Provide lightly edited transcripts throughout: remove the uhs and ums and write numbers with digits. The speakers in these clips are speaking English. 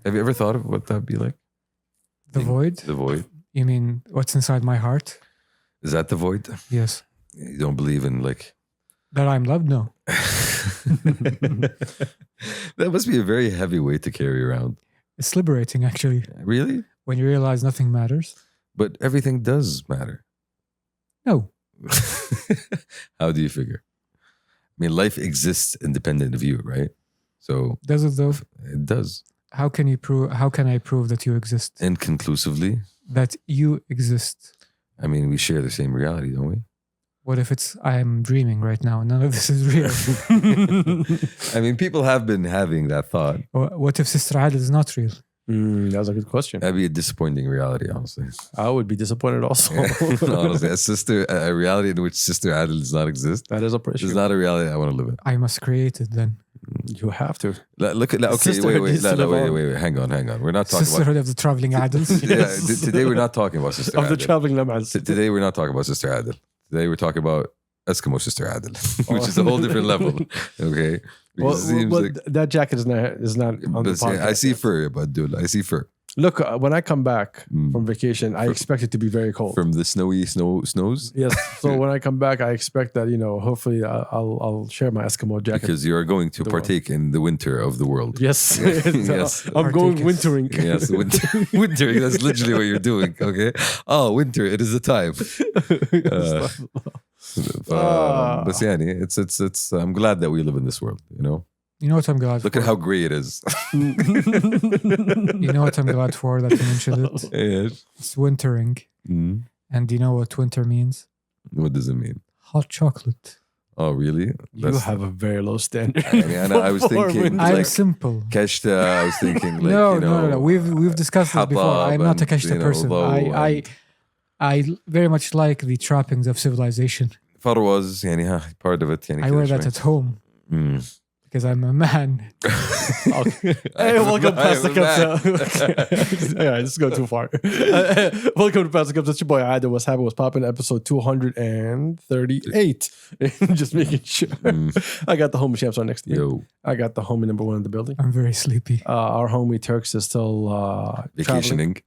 Have you ever thought of what that'd be like? The void? The void. You mean what's inside my heart? Is that the void? Yes. You don't believe in like... That I'm loved? No. That must be a very heavy weight to carry around. It's liberating, actually, Really? when you realize nothing matters. But everything does matter. No. How do you figure? I mean, life exists independent of you, right? So Does it though? it does. How can I prove that you exist? Inconclusively. That you exist? I mean, we share the same reality, don't we? What if I am dreaming right now? None of this is real. I mean, people have been having that thought. Or what if Sister Adel is not real? That's a good question. That'd be a disappointing reality, honestly. I would be disappointed also. Honestly, a reality in which Sister Adel does not exist. That is a pressure. It's not a reality I want to live in. I must create it then. You have to. Look at that. Okay, Sisterhood wait. needs to live on. Wait. Hang on. We're not talking Sisterhood of the traveling Adels. about. Yeah, today we're not talking about Sister Of the Adel. traveling lamans. Today we're not talking about Sister Adel. Today we're talking about Eskimo Sister Adel, which is a whole different level. Okay. Because it seems like- that jacket is not on the podcast. I see fur, Abdul. I see fur. Look, when I come back from vacation, I expect it to be very cold. From the snows? Yes. So when I come back, I expect that, hopefully I'll share my Eskimo jacket. Because you are going to partake in the winter of the world. Yes. Yes. I'm going wintering. Yes, wintering. That's literally what you're doing. Okay. Oh, winter. It is the time. But yani, it's. I'm glad that we live in this world. You know what I'm glad Look for? at how grey it is. You know what I'm glad for that you mentioned it? Yes. It's wintering. Mm. And do you know what winter means? What does it mean? Hot chocolate. Oh, really? You have a very low standard. I was thinking I'm like simple. Keshta. I was thinking like No. We've discussed this before. I'm not a Keshta person. I very much like the trappings of civilization. Farwaz, part of it. I wear that at home. Because I'm a man. Hey, welcome past the Kabsa. Yeah, this is going too far. Welcome to Past the Kabsa. That's your boy Adel. What's happening? What's popping? Episode 238. Just making sure. I got the homie Shams on next to me. Yo. I got the homie number one in the building. I'm very sleepy. Our homie Turks is still Vacationing. traveling.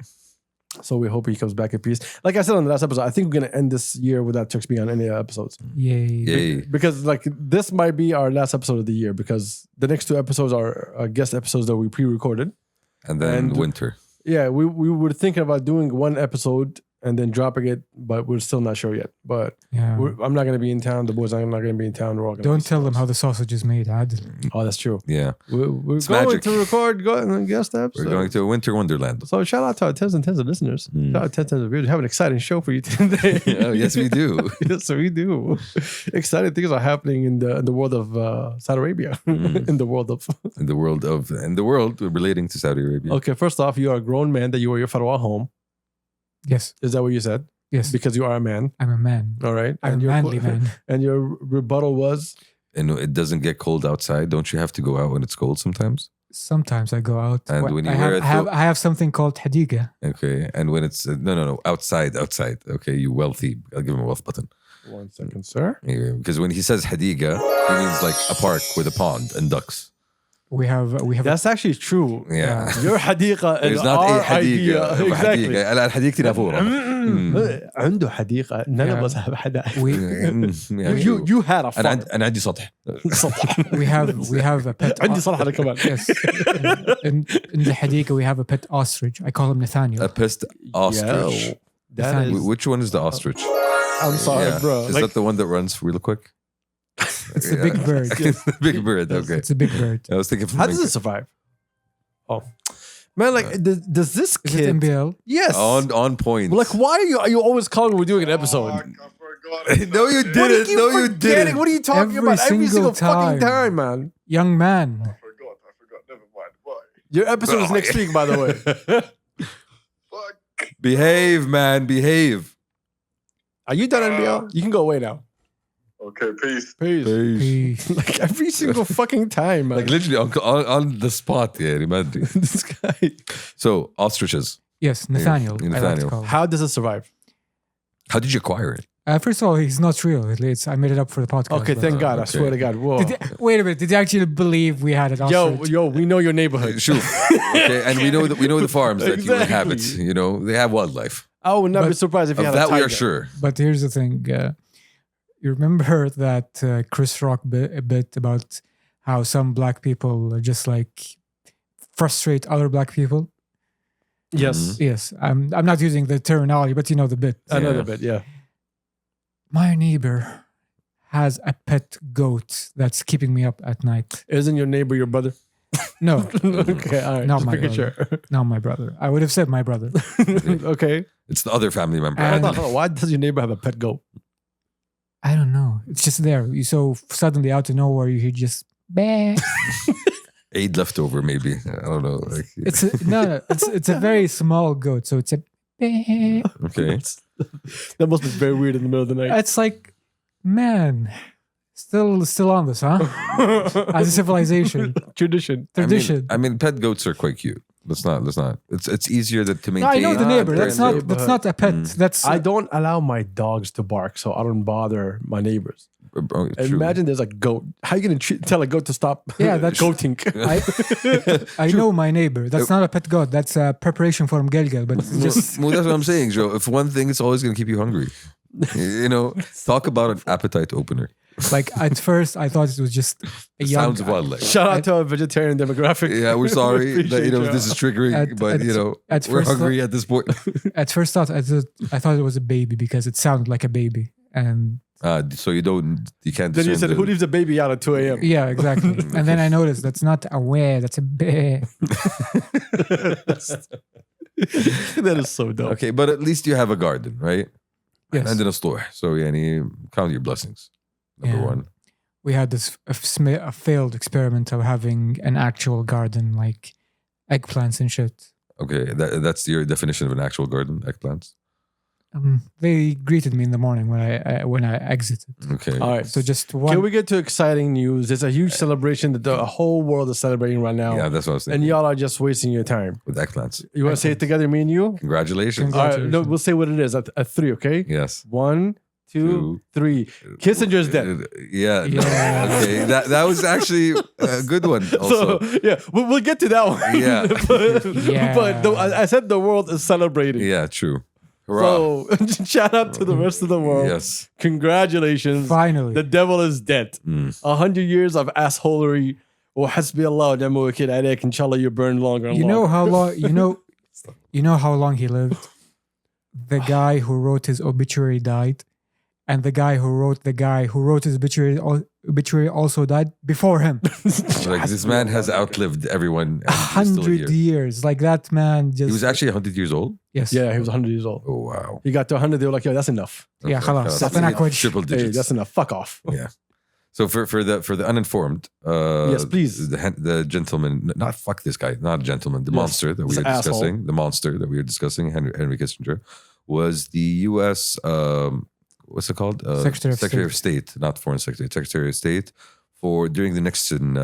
So we hope he comes back in peace. Like I said on the last episode, I think we're going to end this year without Turks being on any episodes. Yay. Because this might be our last episode of the year because the next two episodes are guest episodes that we pre-recorded. And then winter. Yeah, we were thinking about doing one episode and then dropping it, but we're still not sure yet. But Yeah. I'm not going to be in town. The boys are not going to be in town. We're all gonna Don't be tell them how the sausage is made, Adel. Oh, that's true. Yeah. We're It's going magic. to record guest episodes. We're going to a winter wonderland. So shout out to our tens and tens of listeners. Shout out to tens of viewers. We have an exciting show for you today. Oh, yes, we do. Yes, we do. Exciting things are happening in the world of Saudi Arabia. In the world relating to Saudi Arabia. Okay, first off, you are a grown man that you wear your farwa home. Yes. Is that what you said? Yes. Because you are a man. I'm a man. All right. I'm a manly man. And your rebuttal was? And it doesn't get cold outside. Don't you have to go out when it's cold sometimes? Sometimes I go out. And when you wear it, I have something called hadiga. Okay. And when it's no, outside. Okay, you wealthy. I'll give him a wealth button. 1 second, sir. Because when he says hadiga, he means like a park with a pond and ducks. We have. That's actually true. Yeah. Your hadiqa and There's not our a hadiga. idea. Exactly. الحديقة نافورة. عنده حديقة. None of us have We you had a farm. أنا عندي سطح. we have a pet. عندي صراحة كمان. Yes. In the hadiqa we have a pet ostrich. I call him Nathaniel. A pest ostrich. Yo, that is, Which one is the ostrich? I'm sorry, bro. Is that the one that runs real quick? It's the big bird. The big bird. Okay. It's a big bird. I was thinking. How does it survive? Oh, man! Does this Is kid? it MBL? Yes. on point? Why are you always calling when we're doing an episode? No, you didn't. No, you didn't. What are you talking about? Every single fucking time, man. Young man. I forgot. Never mind. Why? Your episode is next week, by the way. Fuck. Behave, man. Behave. Are you done, NBL? You can go away now. Okay, peace. Peace. Like every single fucking time, man. Like literally on the spot. Yeah, imagine. This guy. So ostriches. Yes, Nathaniel. Yeah, I like to Nathaniel. call him. How does it survive? How did you acquire it? First of all, he's not real. I made it up for the podcast. Okay, but- thank God. I okay. swear to God. Whoa. Wait a minute. Did you actually believe we had it? Yo, we know your neighborhood. Sure. Okay, and we know the farms that you inhabit. Exactly. You know, they have wildlife. I would not be But- surprised if you Of had a that we tiger. are sure. But here's the thing. You remember that Chris Rock bit about how some black people are just like frustrate other black people? Yes. Yes. I'm not using the terminology, but you know the bit. Another bit, yeah. My neighbor has a pet goat that's keeping me up at night. Isn't your neighbor your brother? No, Okay, all right. Not Just my making sure. not my brother. I would have said my brother. Okay. It's the other family member. And- Hold on. Why does your neighbor have a pet goat? I don't know. It's just there. You so suddenly out of nowhere you hear just bah. Aid leftover, maybe. I don't know. Like, It's a very small goat, so it's a bah. okay. That must be very weird in the middle of the night. It's like, man, still on this, huh? As a civilization, Tradition. tradition. I mean, pet goats are quite cute. Let's not. It's easier to maintain. No, I know the neighbor. their That's not neighborhood. that's not a pet. That's I don't allow my dogs to bark, so I don't bother my neighbors. Oh, true. Imagine there's a goat. How are you going to tell a goat to stop Yeah, that's- goating? I know my neighbor. That's not a pet goat. That's a preparation for mgelgel. But it's just Well, that's what I'm saying, Joe. If one thing, it's always going to keep you hungry. You know, talk about an appetite opener. like at first I thought it was just a young. Sounds of wildlife. Shout out to our vegetarian demographic. Yeah, we're sorry that Appreciate if you. this is triggering, but at we're first hungry at this point. At first I thought it was a baby because it sounded like a baby. And So you can't. Then you discern said, the- who leaves a baby out at 2 a.m.? yeah, exactly. And then I noticed that's not a where, that's a bear. That is so dope. Okay, but at least you have a garden, right? Yes. And in a store. So yani, count your blessings. Number Yeah. one. We had this a failed experiment of having an actual garden, like eggplants and shit. Okay, that's your definition of an actual garden, eggplants. They greeted me in the morning when I exited. Okay. All right. So just one. Can we get to exciting news? There's a huge celebration that the whole world is celebrating right now. Yeah, that's what I was thinking. And y'all are just wasting your time. With eggplants. You want to say it together, me and you? Congratulations. Congrats. All right, no, we'll say what it is at 3, okay? Yes. 1, 2, 3. Kissinger's dead. Yeah. no, Yeah. Okay. That was actually a good one. Also. So, yeah, we'll get to that one. Yeah. Yeah. But I said the world is celebrating. Yeah. True. Hurrah. So, shout out to the rest of the world. Yes. Congratulations. Finally. The devil is dead. Mm. 100 years of assholery. وحسبي الله ونعم الوكيل عليك. Inshallah, you burn longer and You know longer. how long you know how long he lived? The guy who wrote his obituary died, and the guy who wrote his obituary also died before him. Like this man has outlived everyone. And he's still 100 here. years. Like that man just He was actually 100 years old. yes. Yeah, he was 100 years old. Oh wow. He got to 100. They were like, yo, that's enough. Yeah, خلاص. That's أنا كويس. triple Hey, digits. that's enough. Fuck off. Yeah. So for the uninformed, Yes, please. the gentleman, not fuck this guy, not a gentleman, the Yes, monster that we this were discussing, the monster that we were discussing, Henry Kissinger, was the U.S. What's it called? Secretary of State, not Foreign Secretary, Secretary of State for during the Nixon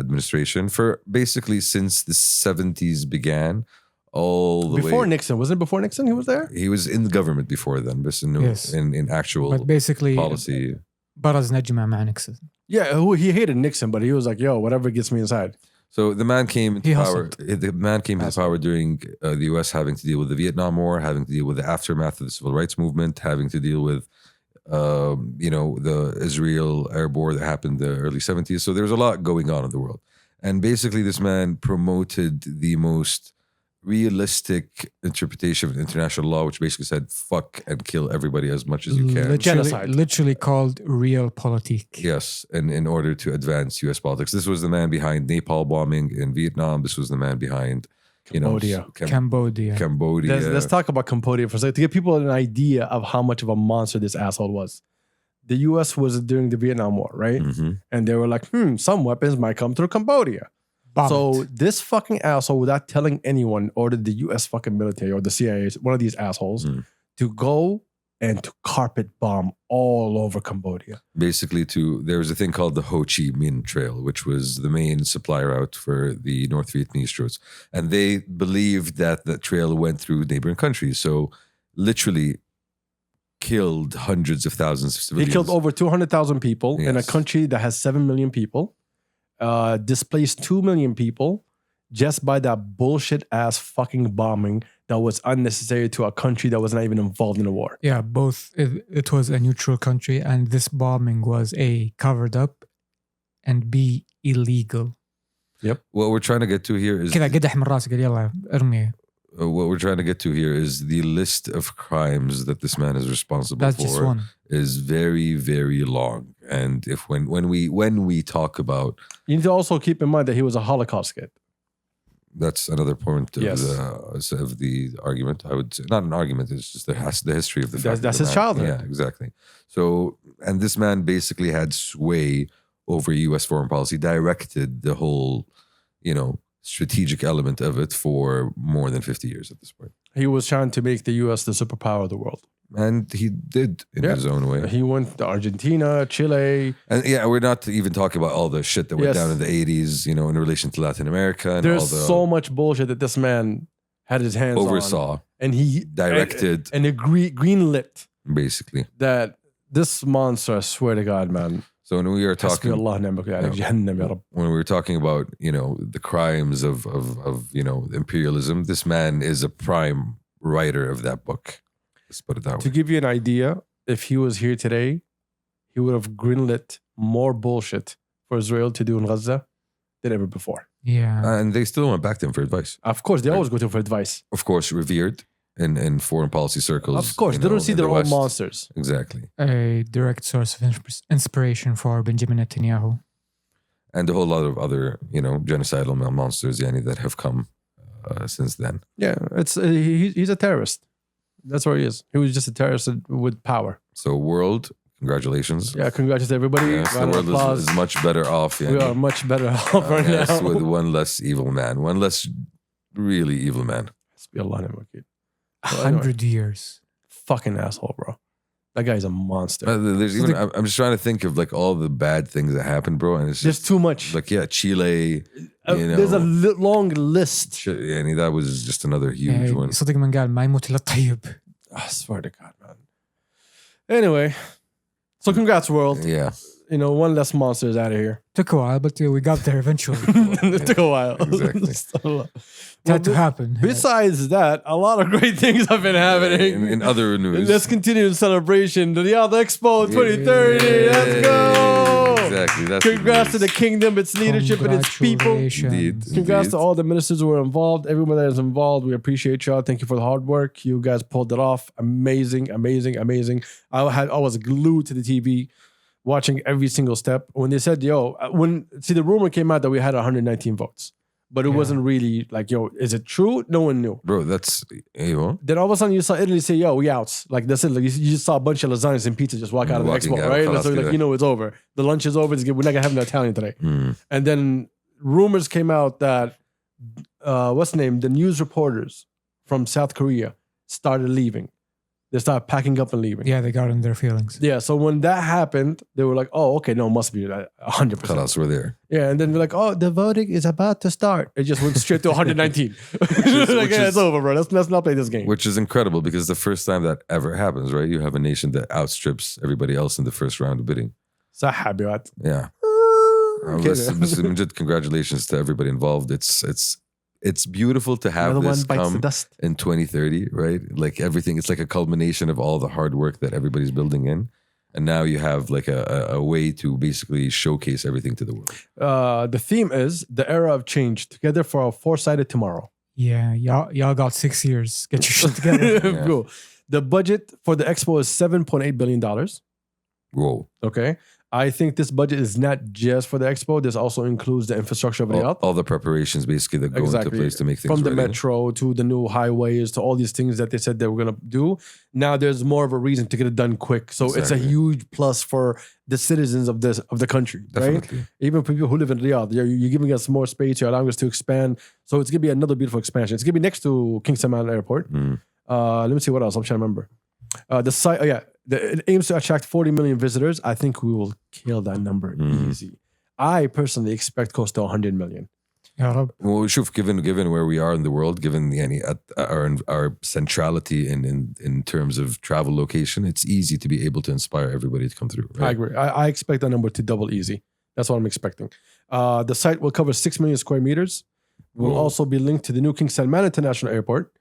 administration for basically since the 70s began. All the Before way. Nixon. Wasn't it before Nixon he was there? He was in the government before then, but Yes. in actual But basically policy. برز نجمة مع نيكسون. Yeah, he hated Nixon, but he was like, yo, whatever gets me inside. So the man came into He power. hustled. The man came into power during the U.S. having to deal with the Vietnam War, having to deal with the aftermath of the Civil Rights Movement, having to deal with, the Israel Arab War that happened in the early 70s. So there was a lot going on in the world. And basically this man promoted the most realistic interpretation of international law, which basically said, fuck and kill everybody as much as you can. Genocide. Literally called realpolitik. Yes, and in order to advance U.S. politics. This was the man behind Nepal bombing in Vietnam. This was the man behind, Cambodia. Cambodia. Cambodia. Let's talk about Cambodia for a second to give people an idea of how much of a monster this asshole was. The U.S. was during the Vietnam War, right? Mhm. And they were like, some weapons might come through Cambodia. Bombed. So this fucking asshole, without telling anyone, ordered the U.S. fucking military or the CIA, one of these assholes, to go and to carpet bomb all over Cambodia. Basically, there was a thing called the Ho Chi Minh Trail, which was the main supply route for the North Vietnamese troops. And they believed that the trail went through neighboring countries. So literally, killed hundreds of thousands of He civilians. killed over 200,000 people in a Yes. country that has 7 million people. Displaced 2 million people just by that bullshit ass fucking bombing that was unnecessary to a country that was not even involved in a war. Yeah, both. It was a neutral country, and this bombing was A, covered up, and B, illegal. What we're trying to get to here is كذا قدح من راسك يلا ارمي. what we're trying to get to here is the list of crimes that this man is responsible That's for just one. is very, very long. And if when we talk about, You need to also keep in mind that he was a Holocaust kid. that's another point of, Yes. of the argument. I would say not an argument. It's just the history of the fact. That's of the his man. childhood. Yeah, exactly. So, and this man basically had sway over U.S. foreign policy, directed the whole, strategic element of it for more than 50 years at this point. He was trying to make the U.S. the superpower of the world. And he did in Yeah. his own way. He went to Argentina, Chile. And yeah, we're not even talking about all the shit that went Yes. down in the 80s, in relation to Latin America and There's all the so much bullshit that this man had his hands on. oversaw, And he directed, and greenlit basically. that this monster, I swear to God, man. So when we are talking, حسبي الله ونعم الوكيل عليك جهنم يا رب. when we were talking about, the crimes of imperialism, this man is a prime writer of that book. Let's put it that To way. give you an idea, if he was here today, he would have greenlit more bullshit for Israel to do in Gaza than ever before. Yeah. And they still went back to him for advice. Of course, they always go to him for advice. Of course, revered in foreign policy circles. Of course, they don't see in their the own West. monsters. Exactly. A direct source of inspiration for Benjamin Netanyahu. And a whole lot of other, genocidal monsters that have come since then. Yeah, it's he's a terrorist. That's what he is. He was just a terrorist with power. So, world, congratulations. Yeah, congratulations everybody. Yes, the Round of world applause. is much better off. We are much better off right yes, now. with one less evil man, one less really evil man. حسبي الله ونعم الوكيل. 100 years. Fucking asshole, bro. That guy's a monster. There's even, I'm just trying to think of like all the bad things that happened, bro. And it's There's just too much. like, Chile, There's a long list. that was just another huge one. صدق من قال ما يموت إلا الطيب. I swear to God, man. Anyway, so congrats, world. Yeah. One less monster is out of here. Took a while, but we got there eventually. It took a while. Exactly. It had to happen. Besides that, a lot of great things have been happening. In other news. Let's continue the celebration. The Riyadh Expo 2030. Let's go. Exactly. That's Congrats to the kingdom, its leadership, and its people. Indeed. Congrats Indeed. to all the ministers who were involved, everyone that is involved. We appreciate y'all. Thank you for the hard work. You guys pulled it off. Amazing, amazing, amazing. I was glued to the TV watching every single step. When they said, the rumor came out that we had 119 votes, but it wasn't really like, is it true? No one knew. Bro, that's, Then all of a sudden you saw Italy say, we out. Like that's it. Like you just saw a bunch of lasagnas and pizza just walk out of the Walking expo, out, right? خلاص So كده. it's over. The lunch is over. We're not gonna have an Italian today. Mm. And then rumors came out that the news reporters from South Korea started leaving. They started packing up and leaving. Yeah, they got in their feelings. Yeah, so when that happened, they were like, oh, okay, no, it must be 100%. خلاص, we're there. Yeah, and then we're like, oh, the voting is about to start. It just went straight to 119. It's over, bro. Let's not play this game. Which is incredible because the first time that ever happens, right? You have a nation that outstrips everybody else in the first round of bidding. صح حبيبات. Yeah. كده. بس من جد, congratulations to everybody involved. It's beautiful to have Another this one bites the come dust. in 2030, right? Like everything, it's like a culmination of all the hard work that everybody's building in. And now you have like a way to basically showcase everything to the world. The theme is the era of change, together for a foresighted tomorrow. Yeah, y'all got 6 years. Get your shit together. Yeah. Cool. The budget for the expo is $7.8 billion. Whoa. Okay. I think this budget is not just for the expo. This also includes the infrastructure of Riyadh. All the preparations basically that go into place to make things From the ready. metro to the new highways to all these things that they said they were going to do. Now there's more of a reason to get it done quick. So it's a Exactly. huge plus for the citizens of the country, right? Definitely. Even for people who live in Riyadh, you're giving us more space. You're allowing us to expand. So it's going to be another beautiful expansion. It's going to be next to King Salman Airport. Mm. Let me see what else. I'm trying to remember. The site, it aims to attract 40 million visitors. I think we will kill that number easy. I personally expect close to 100 million. يا رب. Well, شوف, given where we are in the world, given يعني, our centrality in terms of travel location, it's easy to be able to inspire everybody to come through. Right? I agree. I expect that number to double easy. That's what I'm expecting. The site will cover 6 million square meters. Will Whoa. also be linked to the new King Salman International Airport.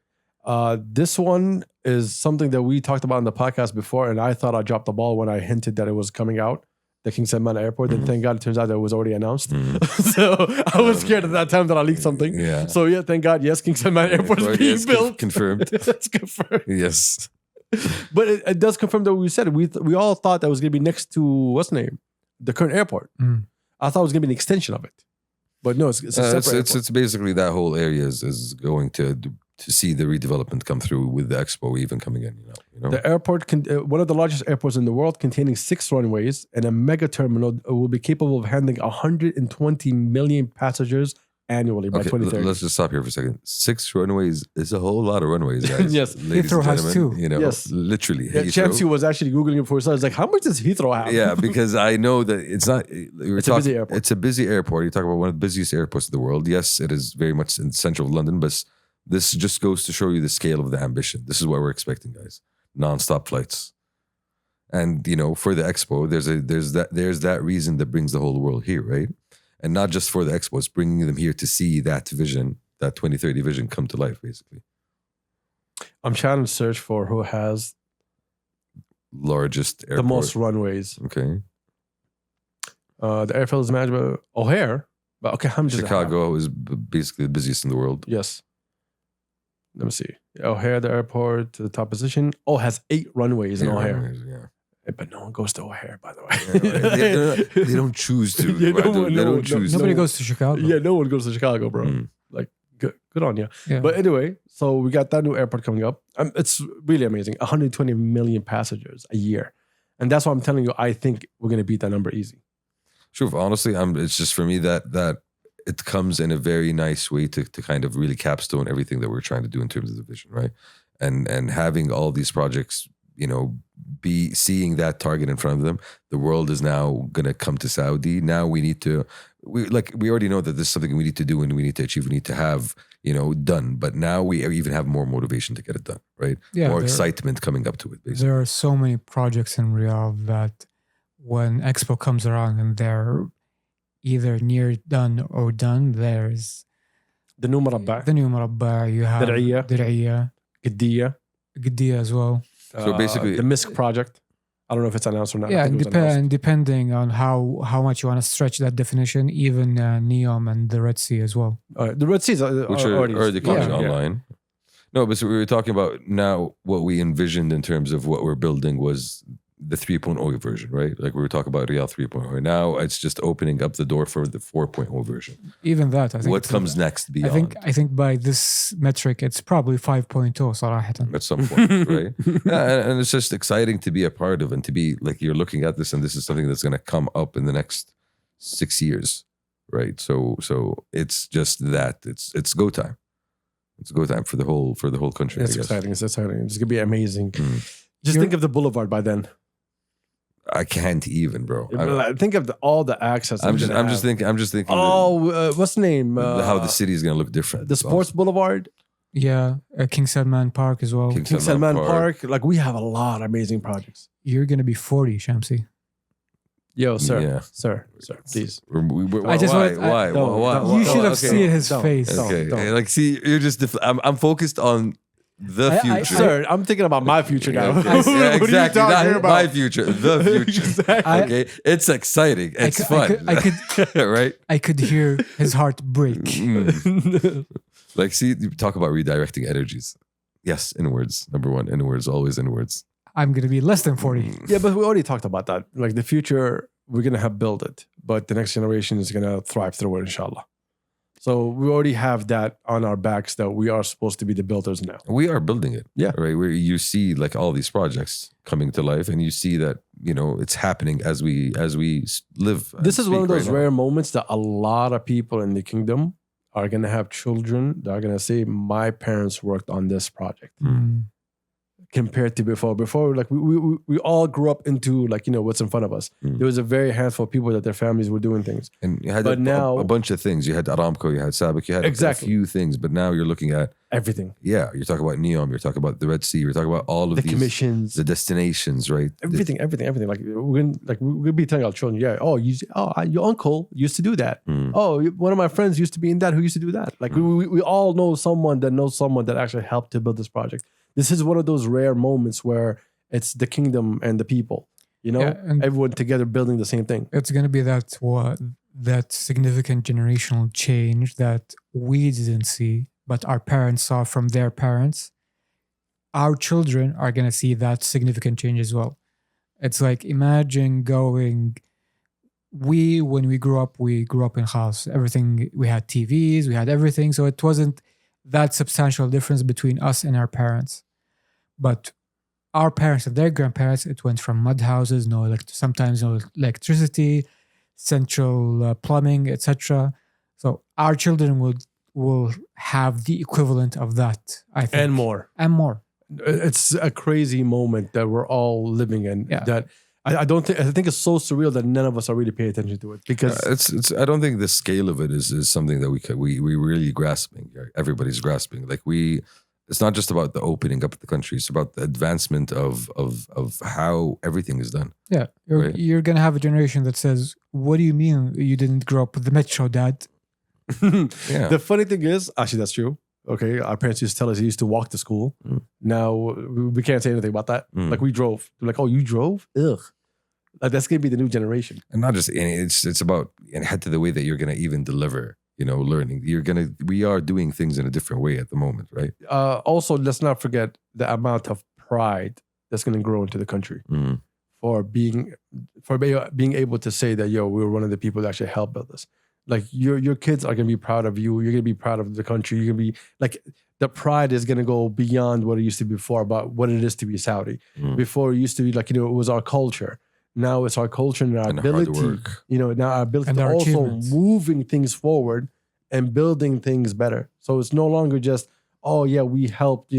This one is something that we talked about in the podcast before, and I thought I dropped the ball when I hinted that it was coming out, the King Salman Airport. And thank God it turns out that it was already announced. So I was scared at that time that I leaked something. Yeah. So yeah, thank God. Yes, King Salman Airport is being Yes, built. confirmed. That's confirmed. Yes. But it does confirm that we said it. We all thought that was going to be next to what's the name, the current airport. Mm. I thought it was going to be an extension of it, but no, it's a separate airport. It's basically that whole area is going to see the redevelopment come through with the expo even coming in. You know? The airport, one of the largest airports in the world, containing 6 runways and a mega terminal, will be capable of handling 120 million passengers annually by Okay, 2030. let's just stop here for a second. 6 runways is a whole lot of runways, guys. Yes. Ladies Heathrow and has gentlemen, 2. You know, Yes. literally. Yeah, Heathrow. Champsy was actually Googling it before he started. He's like, how much does Heathrow have? Yeah, because I know that it's not. It's a busy airport. It's a busy airport. You talk about one of the busiest airports in the world. Yes, it is very much in the center of London, but this just goes to show you the scale of the ambition. This is what we're expecting, guys. Non-stop flights, and for the expo, there's that reason that brings the whole world here, right? And not just for the expo, it's bringing them here to see that vision, that 2030 vision, come to life, basically. I'm trying to search for who has Largest airport. the most runways. Okay. The airfield is managed by O'Hare. But okay, how many does it have? Chicago is basically the busiest in the world. Yes. Let me see. O'Hare, the airport, to the top position. Oh, it has 8 runways in Yeah, O'Hare. runways, yeah. But no one goes to O'Hare, by the Yeah, way. they don't choose to. Yeah, right? no one- They no don't one- choose. Nobody to. goes to Chicago. Yeah, no one goes to Chicago, bro. Mm. Like, good on you. Yeah. But anyway, so we got that new airport coming up. It's really amazing. 120 million passengers a year. And that's why I'm telling you, I think we're going to beat that number easy. Sure. Honestly, it's just for me that it comes in a very nice way to kind of really capstone everything that we're trying to do in terms of the vision, right? And having all these projects, be seeing that target in front of them. The world is now gonna come to Saudi. Now we need to. We already know that this is something we need to do and we need to achieve. We need to have done. But now we even have more motivation to get it done, right? Yeah, more there- excitement coming up to it. Basically, There are so many projects in Riyadh that when Expo comes around and they're either near done or done, there's The new Marabba, the new Marabba, you have Dir'iyah. Dir'iyah, Qiddiya, Qiddiya as well. So basically- the MISC project. I don't know if it's announced or not. I Yeah, think and it was announced. depending on how much you want to stretch that definition, even Neom and the Red Sea as well. The Red Seas which are already coming yeah. online. No, but so we were talking about now what we envisioned in terms of what we're building was the 3.0 version, right? Like we were talking about Riyadh 3.0. Now it's just opening up the door for the 4.0 version. Even that, I think. What it's- comes next beyond? I think by this metric, it's probably 5.0. صراحة. At some point, right? Yeah, and it's just exciting to be a part of and to be like you're looking at this and this is something that's going to come up in the next 6 years, right? So it's just that it's go time. It's go time for the whole country. It's I guess. exciting. It's exciting. It's gonna be amazing. Mm. Just You're- think of the boulevard by then. I can't even, bro. Think of all the access. I'm we're just gonna have. thinking. I'm just thinking. What's the name? how the city is going to look different. The Sports Boulevard, Yeah, King Salman Park as well. King King Salman Park. Like we have a lot of amazing projects. You're gonna be 40, Shamsi. Yo, sir, Yeah. sir, please. I just wanted- why? don't- You should have okay. seen his Don't. face. Don't. Okay, like see, you're just. I'm focused on the I- future. Sir, I'm thinking about my future now. Okay. What are you Yeah, exactly. talking Not about? my future, the future. Exactly. Okay, it's exciting. It's fun. Right? I could hear his heart break. Mm. Like, see, you talk about redirecting energies. Yes, inwards. Number one, inwards, always inwards. I'm gonna be less than 40. Yeah, but we already talked about that. Like the future, we're gonna have built it, but the next generation is gonna thrive through it, inshallah. So we already have that on our backs that we are supposed to be the builders now. We are building it. Yeah. Right. Where you see like all these projects coming to life, and you see that it's happening as we live. and This is one of speak those right now. rare moments that a lot of people in the kingdom are gonna have children that are gonna say, "My parents worked on this project." Mm. compared to before. Before, like we all grew up into like, you know, what's in front of us. There was a very handful of people that their families were doing things. And you had But now- a bunch of things. You had Aramco, you had Sabic, you had Exactly. a few things. But now you're looking at, Everything. you're talking about Neom, you're talking about the Red Sea, you're talking about all of The these commissions. the destinations, right? Everything. Like we're gonna be telling our children, your uncle used to do that. Mm. Oh, one of my friends used to be in that. Who used to do that? Like we all know someone that actually helped to build this project. This is one of those rare moments where it's the kingdom and the people. You know, and everyone together building the same thing. it's going to be that significant generational change that we didn't see, but our parents saw from their parents. Our children are going to see that significant change as well. It's like, imagine going. When we grew up in house. Everything, we had TVs, we had everything, so it wasn't that substantial difference between us and our parents. But our parents and their grandparents, it went from mud houses, sometimes no electricity, central plumbing, etc. So our children will have the equivalent of that, I think, And more. and more. It's a crazy moment that we're all living in. Yeah. That I think it's so surreal that none of us are really paying attention to it because It's. I don't think the scale of it is something that we really grasping. Everybody's grasping. Like it's not just about the opening up of the country. It's about the advancement of how everything is done. Yeah, Right. you're gonna have a generation that says, "What do you mean you didn't grow up with the metro, Dad?" Yeah. the funny thing is, actually, that's true. Okay, our parents used to tell us they used to walk to school. Mm. Now we can't say anything about that. Mm. Like we drove. They're like, oh, you drove? Ugh. Like that's gonna be the new generation. And not just it's about and head to the way that you're gonna even deliver. Learning. We are doing things in a different way at the moment, right? Also, let's not forget the amount of pride that's gonna grow into the country Mm. for being able to say that we were one of the people that actually helped build this. Like your kids are gonna be proud of you. You're gonna be proud of the country. You're gonna be like the pride is gonna go beyond what it used to be before about what it is to be Saudi. Mm. Before it used to be like it was our culture. Now it's our culture and our And hard ability. work. Now our ability And to our also achievements. moving things forward and building things better. So it's no longer just we helped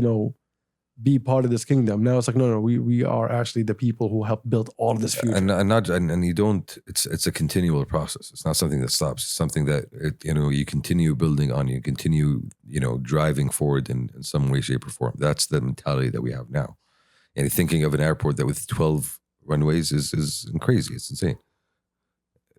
be part of this kingdom. Now it's like no, we are actually the people who helped build all of this future. And you don't. It's a continual process. It's not something that stops. It's something that you continue building on. You continue driving forward in some way, shape, or form. That's the mentality that we have now. And thinking of an airport that with 12 runways is crazy. It's insane.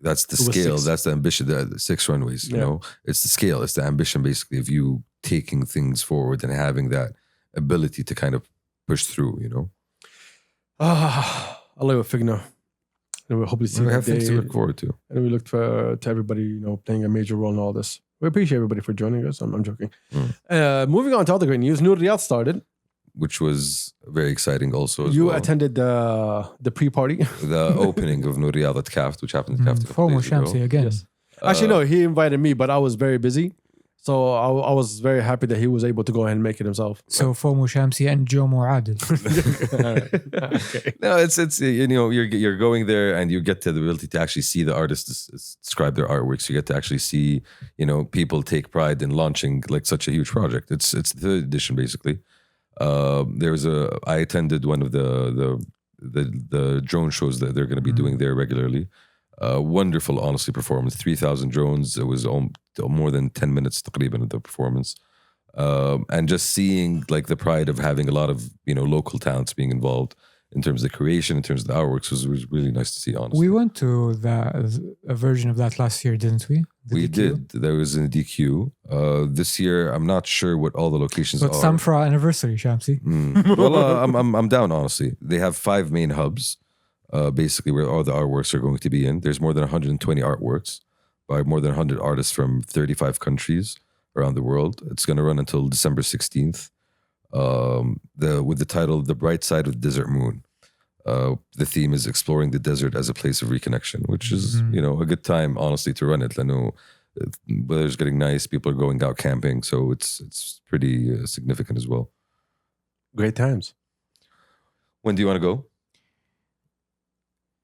That's the It was scale. 6. That's the ambition. The 6 runways. Yeah. It's the scale. It's the ambition, basically, of you taking things forward and having that ability to kind of push through. Allah yawfikna. And we hopefully see We that have things to day. look forward to. And we look to everybody, playing a major role in all this. We appreciate everybody for joining us. I'm joking. Moving on to other great news. Noor Riyadh started. Which was very exciting also as You well. attended the pre-party. The opening of Noor Riyadh at CAFT, which happened at CAFT a couple FOMO days ago. Shamsi again. Yes. Actually, no, he invited me, but I was very busy. So I was very happy that he was able to go ahead and make it himself. So FOMO Shamsi and Jomo Adil. Okay. No, it's you're going there and you get to the ability to actually see the artists describe their artworks. You get to actually see people take pride in launching like such a huge project. It's the third edition basically. I attended one of the drone shows that they're going to be doing there regularly. Wonderful, honestly, performance. 3,000 drones. It was more than 10 minutes تقريبا of the performance. And just seeing like the pride of having a lot of local talents being involved in terms of the creation, in terms of the artworks was really nice to see, honestly. We went to a version of that last year, didn't we? The We DQ. did. There was in DQ. This year, I'm not sure what all the locations So it's are. time for our anniversary, Shamsi. Well, I'm down, honestly. They have 5 main hubs, basically, where all the artworks are going to be in. There's more than 120 artworks by more than 100 artists from 35 countries around the world. It's going to run until December 16th. With the title "The Bright Side of the Desert Moon." The theme is exploring the desert as a place of reconnection, which is a good time, honestly, to run it. I know weather's getting nice, people are going out camping, so it's pretty significant as well. Great times. When do you want to go?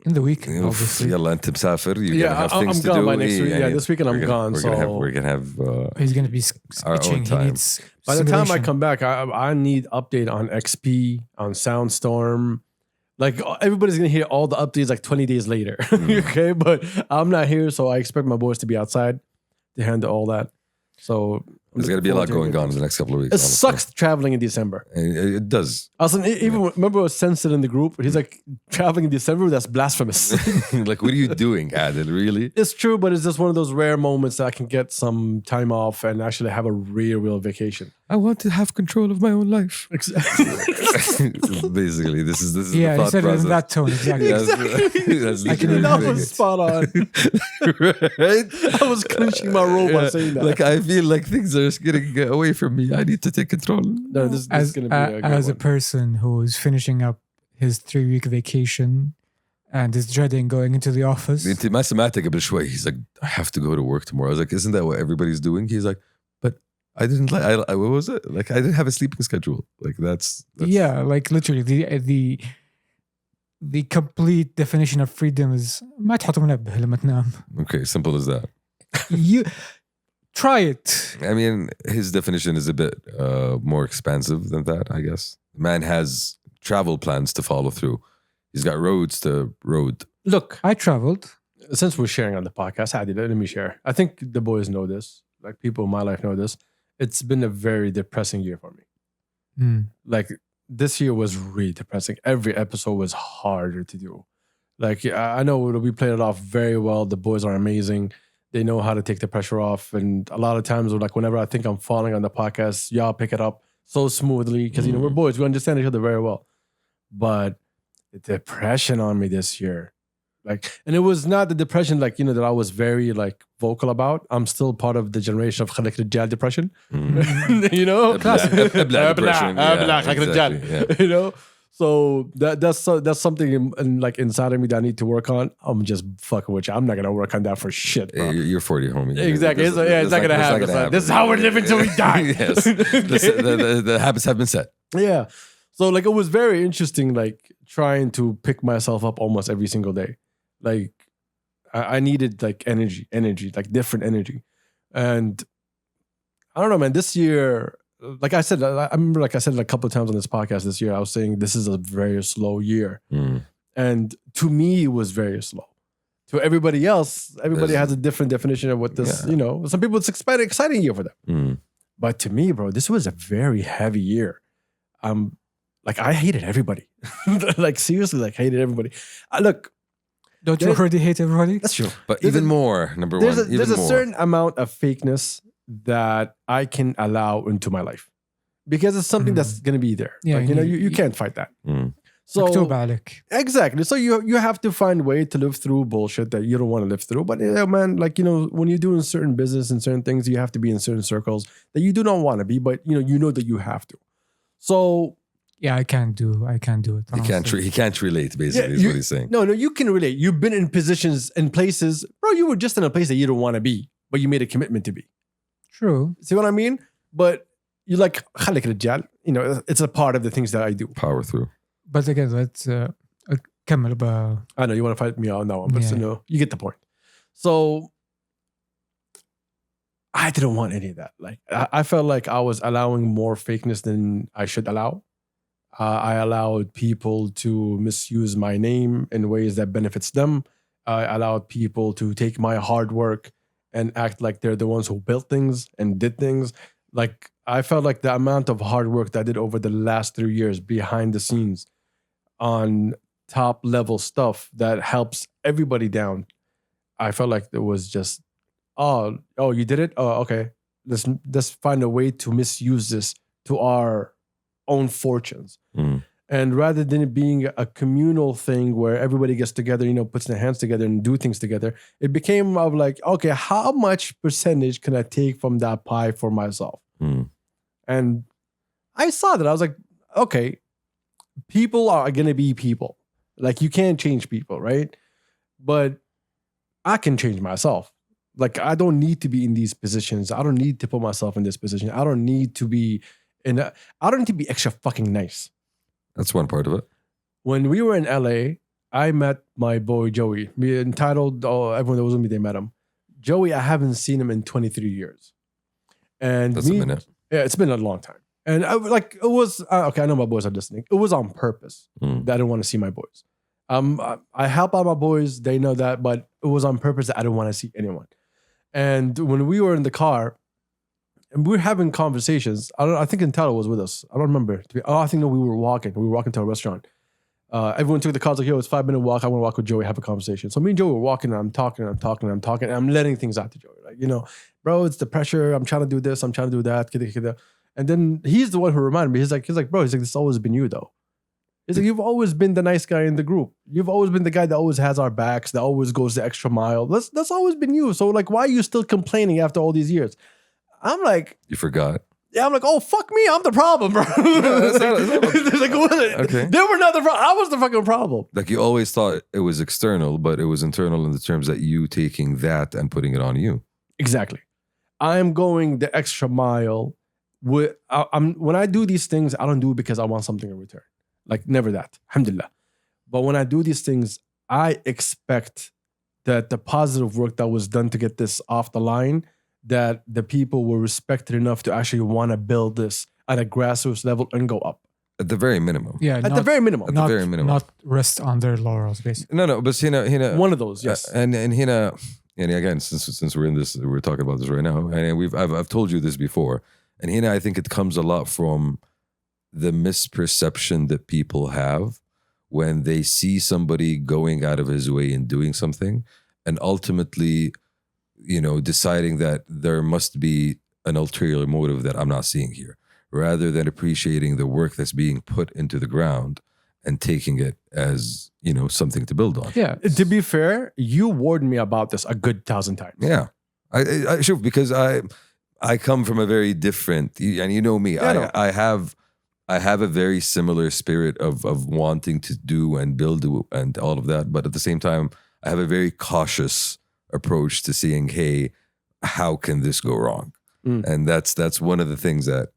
In the weekend, obviously. يلا أنت مسافر. You're gonna have I'm things to gone do. by next week. I Yeah, mean, this weekend I'm gone. We're gonna have He's going to be our own itching. He time. needs by the time I stimulation. come back, I need update on XP, on Soundstorm. Like everybody's gonna hear all the updates like 20 days later. Okay, but I'm not here, so I expect my boys to be outside to handle all that. So there's gonna be a lot going on in the next couple of weeks. It honestly. sucks traveling in December. It does. Also, even remember, I was censored in the group. He's like, traveling in December, that's blasphemous. Like, what are you doing, Adil? Really? It's true, but it's just one of those rare moments that I can get some time off and actually have a real vacation. I want to have control of my own life. Exactly. Basically, this is the Yeah, he thought said it process. in that tone, exactly. That's I can literally That it. was spot on. Right? I was clenching my robe by saying that. Like, I feel like things are getting away from me. I need to take control. No, this is As, going to be a good as a one. person who is finishing up his 3-week vacation and is dreading going into the office. انت ما سمعتك قبل شوي. He's like, I have to go to work tomorrow. I was like, isn't that what everybody's doing? He's like, but I didn't like. What was it? Like, I didn't have a sleeping schedule. Like, that's Yeah, like literally the complete definition of freedom is ما تحط منبه لما تنام. okay. Simple as that. You try it. I mean, his definition is a bit more expansive than that, I guess. The man has travel plans to follow through. He's got roads to road. Look, I traveled. since we're sharing on the podcast, Hadi, let me share. I think the boys know this. Like people in my life know this. It's been a very depressing year for me. Like this year was really depressing. Every episode was harder to do. Like I know we played it off very well. The boys are amazing. They know how to take the pressure off. And a lot of times, like whenever I think I'm falling on the podcast, y'all pick it up so smoothly because you know we're boys. We understand each other very well. But the depression on me this year, like, and it was not the depression like that I was very like vocal about. I'm still part of the generation of خليك رجال depression. You know, أبلع depression. Yeah, خليك exactly, رجال. You know. So that's something like inside of me that I need to work on. I'm just fucking with you. I'm not gonna work on that for shit, bro. You're 40, homie. Exactly. It's not gonna happen. Son. This is how we're living till we die. Yes. The habits have been set. Yeah. So like it was very interesting, like trying to pick myself up almost every single day. Like I needed like energy, like different energy. And I don't know, man, this year, like I said, I remember like I said it a couple of times on this podcast this year, I was saying this is a very slow year. And to me, it was very slow. To everybody else, everybody has a different definition of what this, some people it's exciting year for them. But to me, bro, this was a very heavy year. Like I hated everybody. Like seriously, like hated everybody. Look, don't you already hate everybody? that's true. But even more, number one, There's a more. certain amount of fakeness that I can allow into my life because it's something that's gonna be there. Yeah, like, you can't fight that. So مكتوب عليك. exactly. So you have to find a way to live through bullshit that you don't want to live through. But man, like when you're doing certain business and certain things, you have to be in certain circles that you do not want to be, but you know that you have to. So Yeah, I can't do it. honestly. He can't relate, basically, is what he's saying. No, you can relate. You've been in positions and places, bro. You were just in a place that you don't want to be, but you made a commitment to be. True. See what I mean? But you like خليك رجال. It's a part of the things that I do. Power through. But again, let's كمل بقى. I know you want to fight me on that one, but Yeah. you get the point. So I didn't want any of that. Like I felt like I was allowing more fakeness than I should allow. I allowed people to misuse my name in ways that benefits them. I allowed people to take my hard work and act like they're the ones who built things and did things. Like I felt like the amount of hard work that I did over the last 3 years behind the scenes on top level stuff that helps everybody down. I felt like it was just, oh, you did it? Oh, okay. Let's find a way to misuse this to our own fortunes. And rather than it being a communal thing where everybody gets together, puts their hands together and do things together, it became of like, okay, how much percentage can I take from that pie for myself? And I saw that. I was like, okay, people are going to be people. Like you can't change people, right? But I can change myself. Like I don't need to be in these positions. I don't need to put myself in this position. I don't need to be I don't need to be extra fucking nice. That's one part of it. When we were in LA, I met my boy Joey. Me entitled, everyone that was with me, they met him. Joey, I haven't seen him in 23 years. And That's a minute. Yeah, it's been a long time. And it was, okay, I know my boys are listening. It was on purpose that I didn't want to see my boys. I help out my boys. They know that, but it was on purpose that I didn't want to see anyone. And when we were in the car, and we were having conversations, I think Intalo was with us. I don't remember. I think we were walking. We were walking to a restaurant. Everyone took the car, like, yo, it's 5-minute walk. I want to walk with Joey, have a conversation. So me and Joey were walking, and I'm talking, and I'm letting things out to Joey. Like, bro, it's the pressure. I'm trying to do this. I'm trying to do that. And then he's the one who reminded me. He's like, bro, this has always been you, though. He's like, you've always been the nice guy in the group. You've always been the guy that always has our backs, that always goes the extra mile. That's always been you. So, like, why are you still complaining after all these years? I'm like, You forgot. yeah, I'm like, oh, fuck me. I'm the problem, bro. Okay. They were not the problem. I was the fucking problem. Like you always thought it was external, but it was internal in the terms that you taking that and putting it on you. Exactly. I'm going the extra mile. When I do these things, I don't do it because I want something in return. Like, never that. Alhamdulillah. But when I do these things, I expect that the positive work that was done to get this off the line, that the people were respected enough to actually want to build this at a grassroots level and go up. At the very minimum. Yeah, At the very minimum. not, very minimum. not rest on their laurels, basically. No, but hina One of those, yes. and hina, and again, since we're in this, we're talking about this right now, and I've told you this before, and hina, I think it comes a lot from the misperception that people have when they see somebody going out of his way and doing something, and ultimately, deciding that there must be an ulterior motive that I'm not seeing here, rather than appreciating the work that's being put into the ground and taking it as, something to build on. Yeah. To be fair, you warned me about this a good 1,000 times. Yeah. I should, because I come from a very different, and you know me, Yeah, I have a very similar spirit of wanting to do and build and all of that. But at the same time, I have a very cautious approach to seeing, hey, how can this go wrong? And that's one of the things that,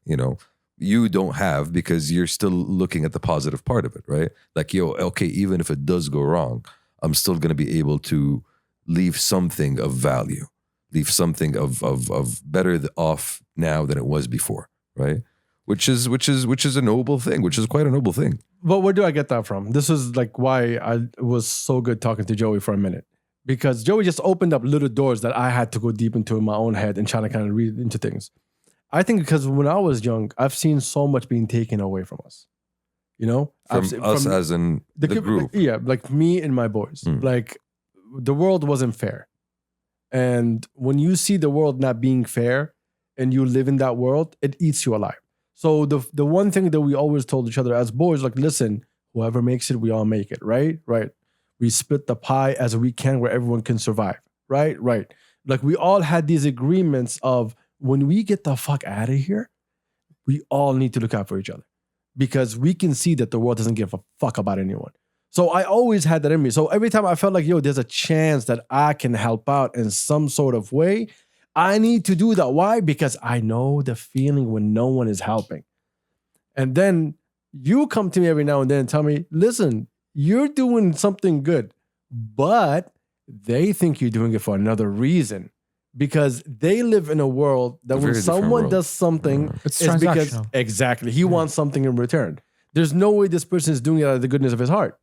you don't have, because you're still looking at the positive part of it, right? Like, okay, even if it does go wrong, I'm still going to be able to leave something of value, leave something of better off now than it was before, right? Which is a noble thing, which is quite a noble thing. But where do I get that from? This is like why I was so good talking to Joey for a minute. Because Joey just opened up little doors that I had to go deep into in my own head and trying to kind of read into things. I think because when I was young, I've seen so much being taken away from us. As in the group. Like me and my boys. Like, the world wasn't fair. And when you see the world not being fair and you live in that world, it eats you alive. So the one thing that we always told each other as boys, like, listen, whoever makes it, we all make it, right? Right. We split the pie as we can where everyone can survive, right? Right. Like, we all had these agreements of, when we get the fuck out of here, we all need to look out for each other, because we can see that the world doesn't give a fuck about anyone. So I always had that in me. So every time I felt like, there's a chance that I can help out in some sort of way, I need to do that. Why? Because I know the feeling when no one is helping. And then you come to me every now and then and tell me, listen, you're doing something good, but they think you're doing it for another reason, because they live in a world that when someone does something, It's because transactional. exactly he wants something in return. There's no way this person is doing it out of the goodness of his heart.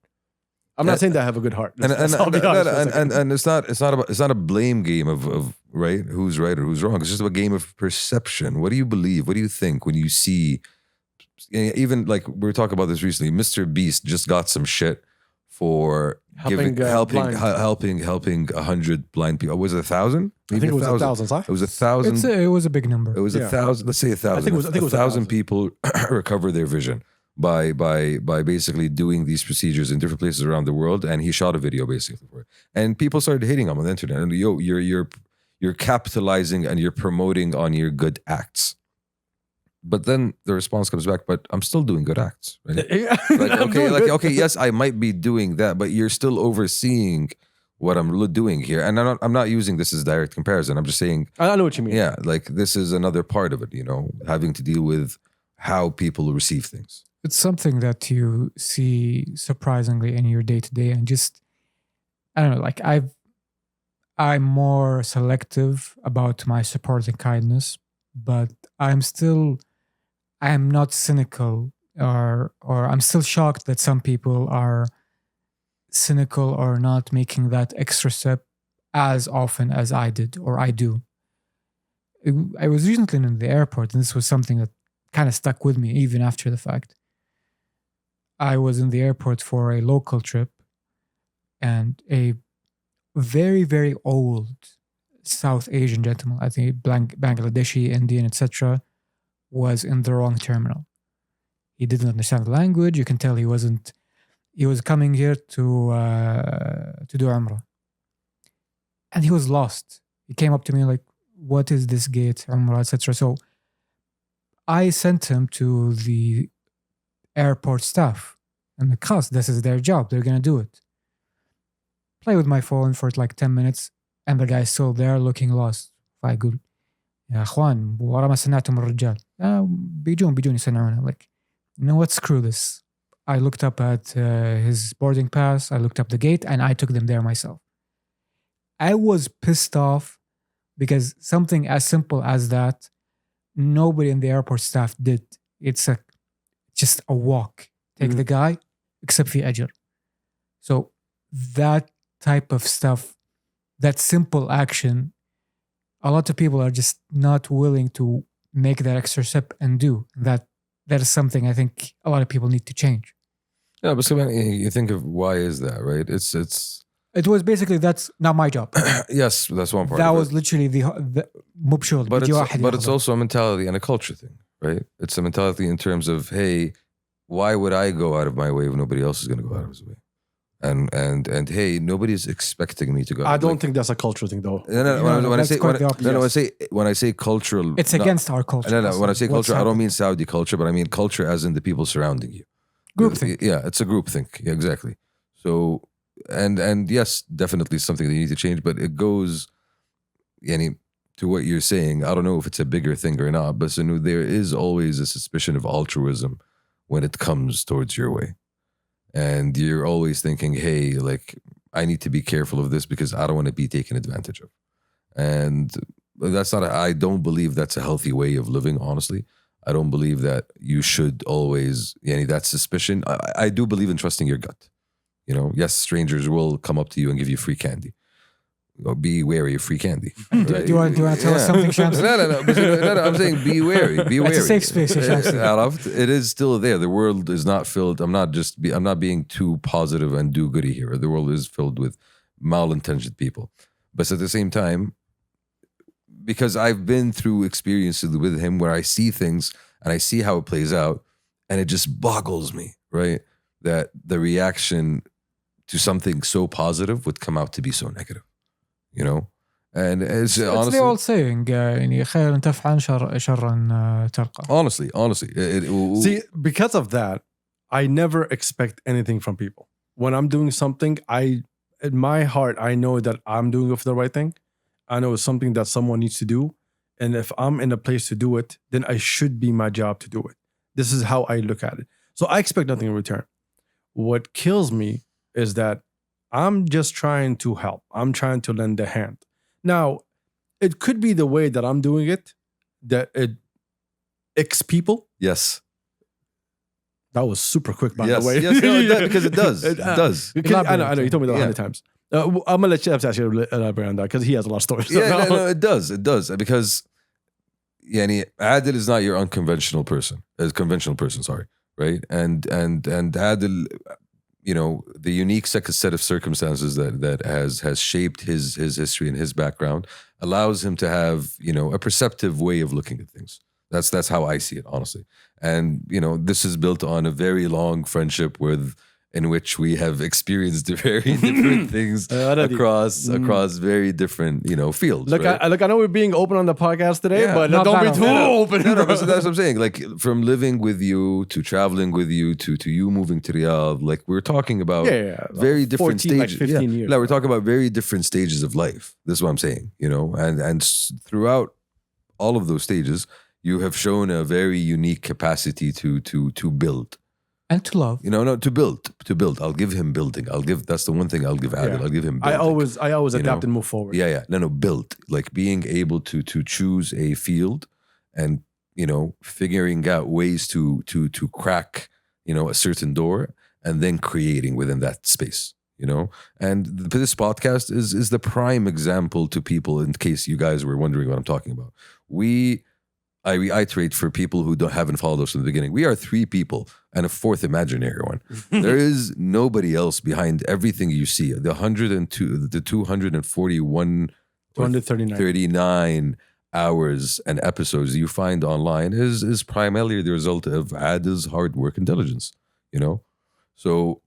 I'm not saying that I have a good heart. And it's not a blame game of right, who's right or who's wrong. It's just a game of perception. What do you believe? What do you think when you see? Even like we were talking about this recently, Mr. Beast just got some shit for helping 100 blind people. Was it 1,000? I think it was 1,000. Huh? It was 1,000. It was a big number. It was 1,000. Let's say 1,000. I think it was 1,000 people recover their vision by basically doing these procedures in different places around the world. And he shot a video basically for it. And people started hitting him on the internet. And you're capitalizing and you're promoting on your good acts. But then the response comes back, but I'm still doing good acts. Right? Okay, yes, I might be doing that, but you're still overseeing what I'm doing here. And I'm not using this as direct comparison. I'm just saying, I know what you mean. Yeah, like this is another part of it, having to deal with how people receive things. It's something that you see surprisingly in your day to day, and just I don't know. Like I'm more selective about my support and kindness, but I am not cynical, or I'm still shocked that some people are cynical or not making that extra step as often as I did or I do. I was recently in the airport, and this was something that kind of stuck with me even after the fact. I was in the airport for a local trip, and a very, very old South Asian gentleman, I think Bangladeshi, Indian, etc., was in the wrong terminal. He didn't understand the language. You can tell he was coming here to do Umrah. And he was lost. He came up to me like, what is this gate, Umrah, etc. So I sent him to the airport staff. And because this is their job, they're going to do it. Play with my phone for like 10 minutes, and the guy's still there looking lost. فأقول يا أخوان ورا ما سمعتم الرجال بيجون يسمعونا. Like, you know what, screw this. I looked up at his boarding pass, I looked up the gate, and I took them there myself. I was pissed off because something as simple as that, nobody in the airport staff did. It's just a walk. Take the guy, except for ajr. So that type of stuff, that simple action, a lot of people are just not willing to make that extra step and do that. That is something I think a lot of people need to change. Yeah, but you think of why is that, right? It was basically, that's not my job. Yes, that's one part. That was literally the مبشول. But it's also a mentality and a culture thing, right? It's a mentality in terms of, hey, why would I go out of my way if nobody else is going to go out of his way? And hey, nobody's expecting me to go. I don't think that's a cultural thing, though. When I say cultural, it's against our culture. No. When I say culture, I don't mean Saudi culture, but I mean culture as in the people surrounding you. Groupthink. Yeah, it's a groupthink. Yeah, exactly. So, and yes, definitely something that you need to change, but it goes, to what you're saying. I don't know if it's a bigger thing or not, but so there is always a suspicion of altruism when it comes towards your way. And you're always thinking, hey, like, I need to be careful of this because I don't want to be taken advantage of. And that's not, I don't believe that's a healthy way of living, honestly. I don't believe that you should always, that suspicion. I do believe in trusting your gut. Yes, strangers will come up to you and give you free candy. Be wary of free candy. Right? Do you want to tell us something, Shams? No. I'm saying be wary. Be wary. It's a safe space, Shams. It is still there. The world is not filled. I'm not being too positive and do-goody here. The world is filled with malintentioned people. But at the same time, because I've been through experiences with him where I see things and I see how it plays out, and it just boggles me, right? That the reaction to something so positive would come out to be so negative. And it's honestly the old saying, خير تفعل شرا تلقى. Honestly. See, because of that, I never expect anything from people. When I'm doing something, in my heart, I know that I'm doing it for the right thing. I know it's something that someone needs to do. And if I'm in a place to do it, then I should be my job to do it. This is how I look at it. So I expect nothing in return. What kills me is that I'm just trying to help. I'm trying to lend a hand. Now, it could be the way that I'm doing it, that it icks people. Yes. That was super quick, by the way. Yes, because it does. It does. I know. You told me that 100 times. I'm going to let Chefs actually elaborate on that because he has a lot of stories. No, it does. It does. Because Adil is not your conventional person, sorry. Right? And Adil, the unique set of circumstances that has shaped his history and his background allows him to have, a perceptive way of looking at things. That's how I see it, honestly. And, this is built on a very long friendship in which we have experienced very different things across very different, fields. Look, right? I know we're being open on the podcast today, but don't be too open. No, but so that's what I'm saying. Like, from living with you to traveling with you to you moving to Riyadh, like, we're talking about very different 14, stages. Like 15 years. We're talking about very different stages of life. This is what I'm saying, and throughout all of those stages, You have shown a very unique capacity to build. And to love. No, to build. I'll give him building. That's the one thing I'll give Adil. Yeah. I'll give him building. I always adapt and move forward. Yeah. No, build. Like being able to choose a field and, figuring out ways to crack, a certain door and then creating within that space, And this podcast is the prime example to people in case you guys were wondering what I'm talking about. I reiterate for people who haven't followed us from the beginning, we are 3 people and a 4th imaginary one. There is nobody else behind everything you see. The 241, 239 hours and episodes you find online is primarily the result of Adil's hard work and diligence, So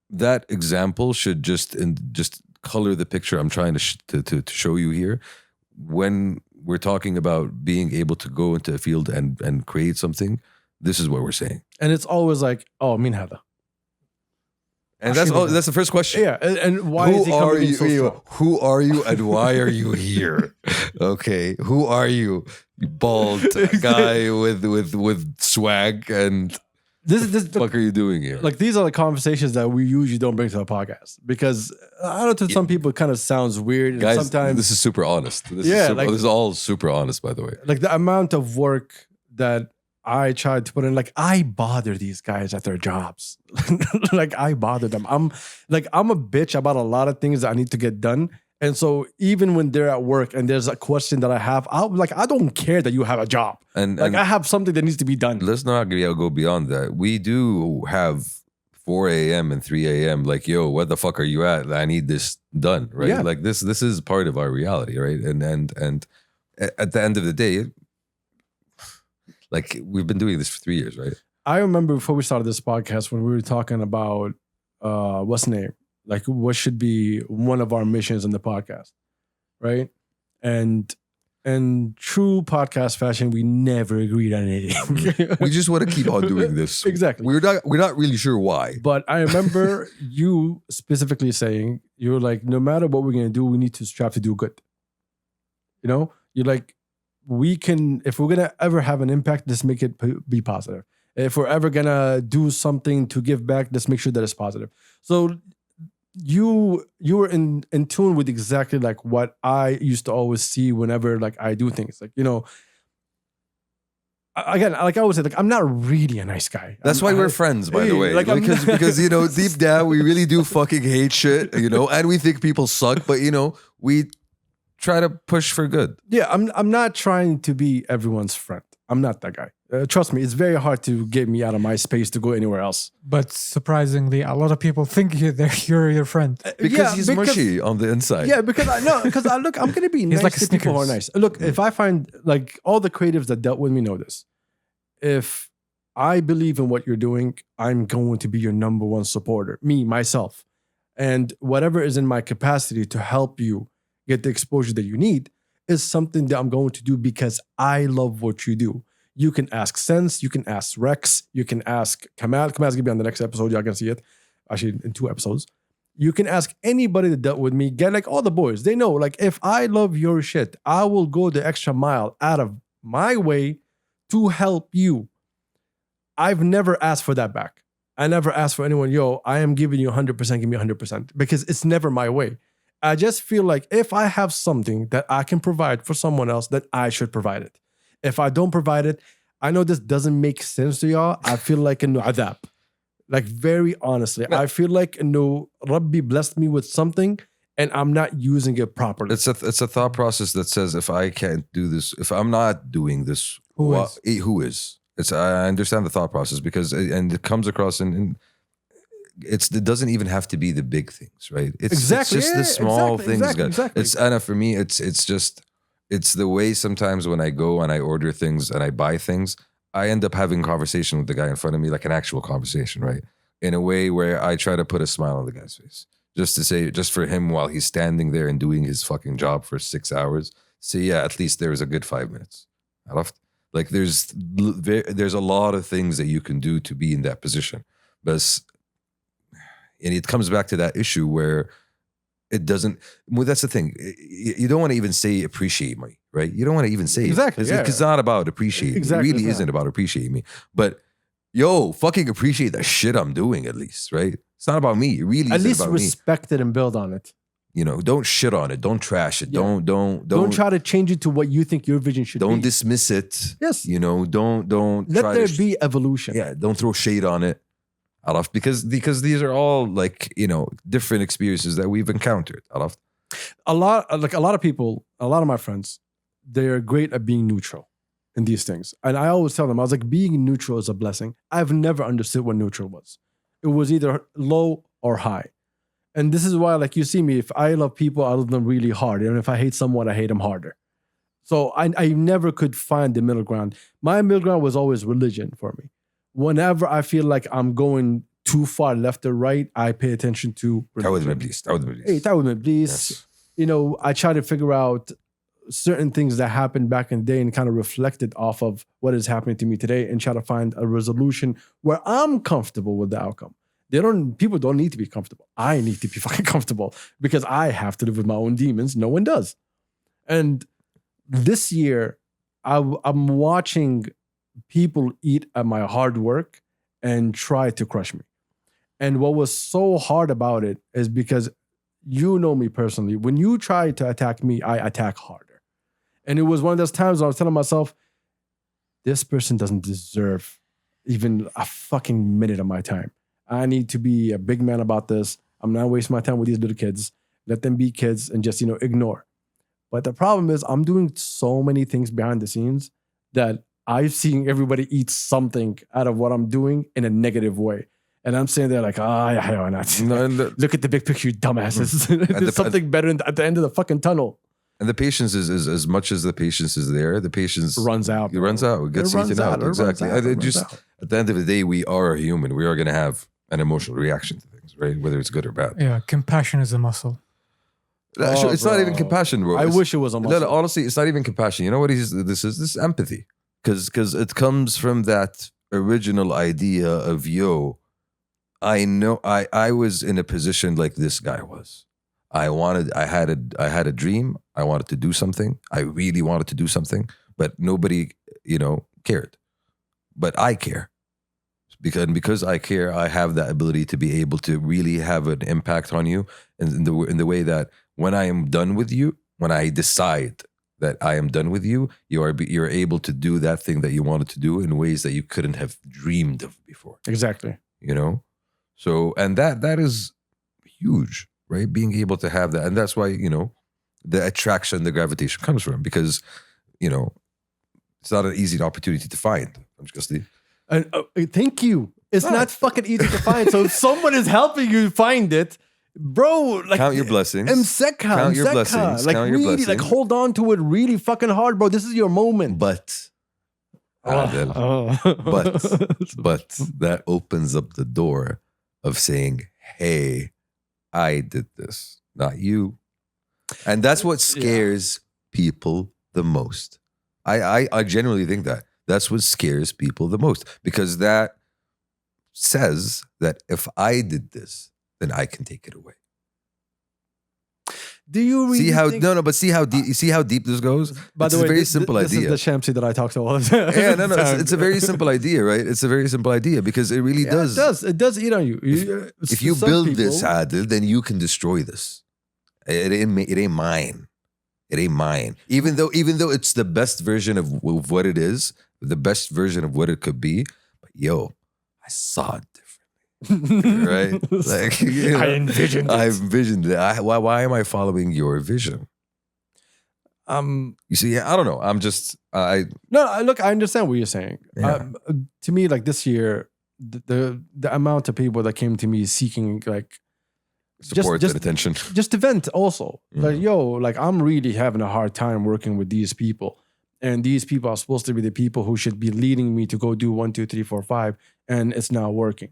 that example should just color the picture I'm trying to show you here. When we're talking about being able to go into a field and create something, this is what we're saying. And it's always like, oh, min hada. And that's the first question. Yeah, and why is he coming in so strong? Who are you and why are you here? Okay, who are you? You bald guy with swag and this what the fuck are you doing here? Like these are the conversations that we usually don't bring to the podcast because I don't know, to some people it kind of sounds weird. Guys, and sometimes this is super honest. This is all super honest, by the way. Like the amount of work that I tried to put in, like I bother these guys at their jobs. Like I bother them. I'm a bitch about a lot of things that I need to get done. And so even when they're at work and there's a question that I have, I don't care that you have a job. And I have something that needs to be done. Let's not go beyond that. We do have 4 a.m. and 3 a.m. Like, yo, what the fuck are you at? I need this done, right? Yeah. Like this is part of our reality, right? And at the end of the day, like we've been doing this for 3 years, right? I remember before we started this podcast when we were talking about what's the name? Like what should be one of our missions in the podcast, right? And in true podcast fashion, we never agreed on anything. We just want to keep on doing this. Exactly. We're not really sure why. But I remember you specifically saying, you were like, no matter what we're gonna do, we need to strive to do good. You're like, we can, if we're gonna ever have an impact, let's make it be positive. If we're ever gonna do something to give back, let's make sure that it's positive. So you were in tune with exactly like what I used to always see whenever like I do things. Like, again, like I always say, like I'm not really a nice guy. That's why we're friends, by the way. Like, because deep down we really do fucking hate shit, and we think people suck, but we try to push for good. Yeah, I'm not trying to be everyone's friend. I'm not that guy. Trust me, it's very hard to get me out of my space to go anywhere else. But surprisingly, a lot of people think you're your friend. Because he's mushy on the inside. Yeah, because I'm going to be nice like to people who are nice. Look, if I find, like, all the creatives that dealt with me know this. If I believe in what you're doing, I'm going to be your number one supporter, me, myself. And whatever is in my capacity to help you get the exposure that you need is something that I'm going to do because I love what you do. You can ask Sense, you can ask Rex, you can ask Kamal. Kamal's gonna be on the next episode. Y'all can see it. Actually, in 2 episodes. You can ask anybody that dealt with me. Get like all the boys. They know, like, if I love your shit, I will go the extra mile out of my way to help you. I've never asked for that back. I never asked for anyone, yo, I am giving you 100%, give me 100%. Because it's never my way. I just feel like if I have something that I can provide for someone else, then I should provide it. If I don't provide it, I know this doesn't make sense to y'all. I feel like adab. Like very honestly, I feel like Rabbi blessed me with something and I'm not using it properly. It's a thought process that says if I can't do this, if I'm not doing this, who is? I understand the thought process because it comes across and it doesn't even have to be the big things, right? It's just the small things. Exactly. It's Anna for me. It's the way sometimes when I go and I order things and I buy things, I end up having a conversation with the guy in front of me, like an actual conversation, right? In a way where I try to put a smile on the guy's face. Just to say, just for him while he's standing there and doing his fucking job for 6 hours, say, yeah, at least there was a good 5 minutes. Like there's a lot of things that you can do to be in that position. And it comes back to that issue where it doesn't. Well, that's the thing. You don't want to even say appreciate me, right? You don't want to even say Exactly, it. yeah. It's not about appreciating. Exactly, It really it's isn't not. about appreciating me. But yo, fucking appreciate the shit I'm doing at least, right? It's not about me. It really At isn't least about respect it and build on it. me. Don't shit on it. Don't trash it. Yeah. Don't try to change it to what you think your vision should don't be. dismiss it. Yes. Don't Let try there to be evolution. yeah, don't throw shade on it. Araf, because these are all like, different experiences that we've encountered. Araf. A lot of people, a lot of my friends, they're great at being neutral in these things. And I always tell them, I was like, being neutral is a blessing. I've never understood what neutral was. It was either low or high. And this is why, like, you see me, if I love people, I love them really hard. And if I hate someone, I hate them harder. So I never could find the middle ground. My middle ground was always religion for me. Whenever I feel like I'm going too far left or right, I pay attention to religion. Hey, Tawad please. Yes. I try to figure out certain things that happened back in the day and kind of reflect it off of what is happening to me today and try to find a resolution where I'm comfortable with the outcome. People don't need to be comfortable. I need to be fucking comfortable because I have to live with my own demons. No one does. And this year, I'm watching people eat at my hard work and try to crush me. And what was so hard about it is because you know me personally. When you try to attack me, I attack harder. And it was one of those times where I was telling myself, this person doesn't deserve even a fucking minute of my time. I need to be a big man about this. I'm not wasting my time with these little kids. Let them be kids and just, ignore. But the problem is I'm doing so many things behind the scenes that I've seen everybody eat something out of what I'm doing in a negative way. And I'm saying there like, why not? Look at the big picture, you dumbasses. There's something better at the end of the fucking tunnel. And the patience is as much as the patience is there, the patience runs out. It runs out. It gets eaten out. Exactly. At the end of the day, we are a human. We are going to have an emotional reaction to things, right? Whether it's good or bad. Yeah, compassion is a muscle. It's not even compassion, bro. I wish it was a muscle. No, honestly, it's not even compassion. You know what this is empathy. Because it comes from that original idea of, I know I was in a position like this guy was. I had a dream. I wanted to do something. I really wanted to do something, but nobody, cared. But I care. Because I care, I have that ability to be able to really have an impact on you in the way that when I am done with you, when I decide that I am done with you, you're able to do that thing that you wanted to do in ways that you couldn't have dreamed of before. Exactly. So, and that is huge, right? Being able to have that. And that's why, the attraction, the gravitation comes from, because, it's not an easy opportunity to find. I'm just thank you. It's not fucking easy to find. So if someone is helping you find it, bro, like count your blessings. Count your blessings. Like count your really, blessings. like hold on to it really fucking hard, bro. This is your moment. But that opens up the door of saying, hey, I did this, not you. And that's what scares people the most. I genuinely think that's what scares people the most, because that says that if I did this, then I can take it away. Do you really see how think, but see how deep? You see how deep this goes? By It's the way, a very this simple is idea. the Shamsi that I talk to all the time. Yeah, no, it's a very simple idea, right? It's a very simple idea because it really does. It does eat on you. If you build this, Adil, then you can destroy this. It ain't mine. It ain't mine. Even though it's the best version of what it is, the best version of what it could be. But I saw it differently, right? Like I envisioned it. I envisioned it. Why am I following your vision? You see, I don't know. I'm just look, I understand what you're saying. Yeah. To me, like this year, the amount of people that came to me seeking like support and attention, just to vent also. Mm. Like I'm really having a hard time working with these people. And these people are supposed to be the people who should be leading me to go do 1, 2, 3, 4, 5, and it's not working.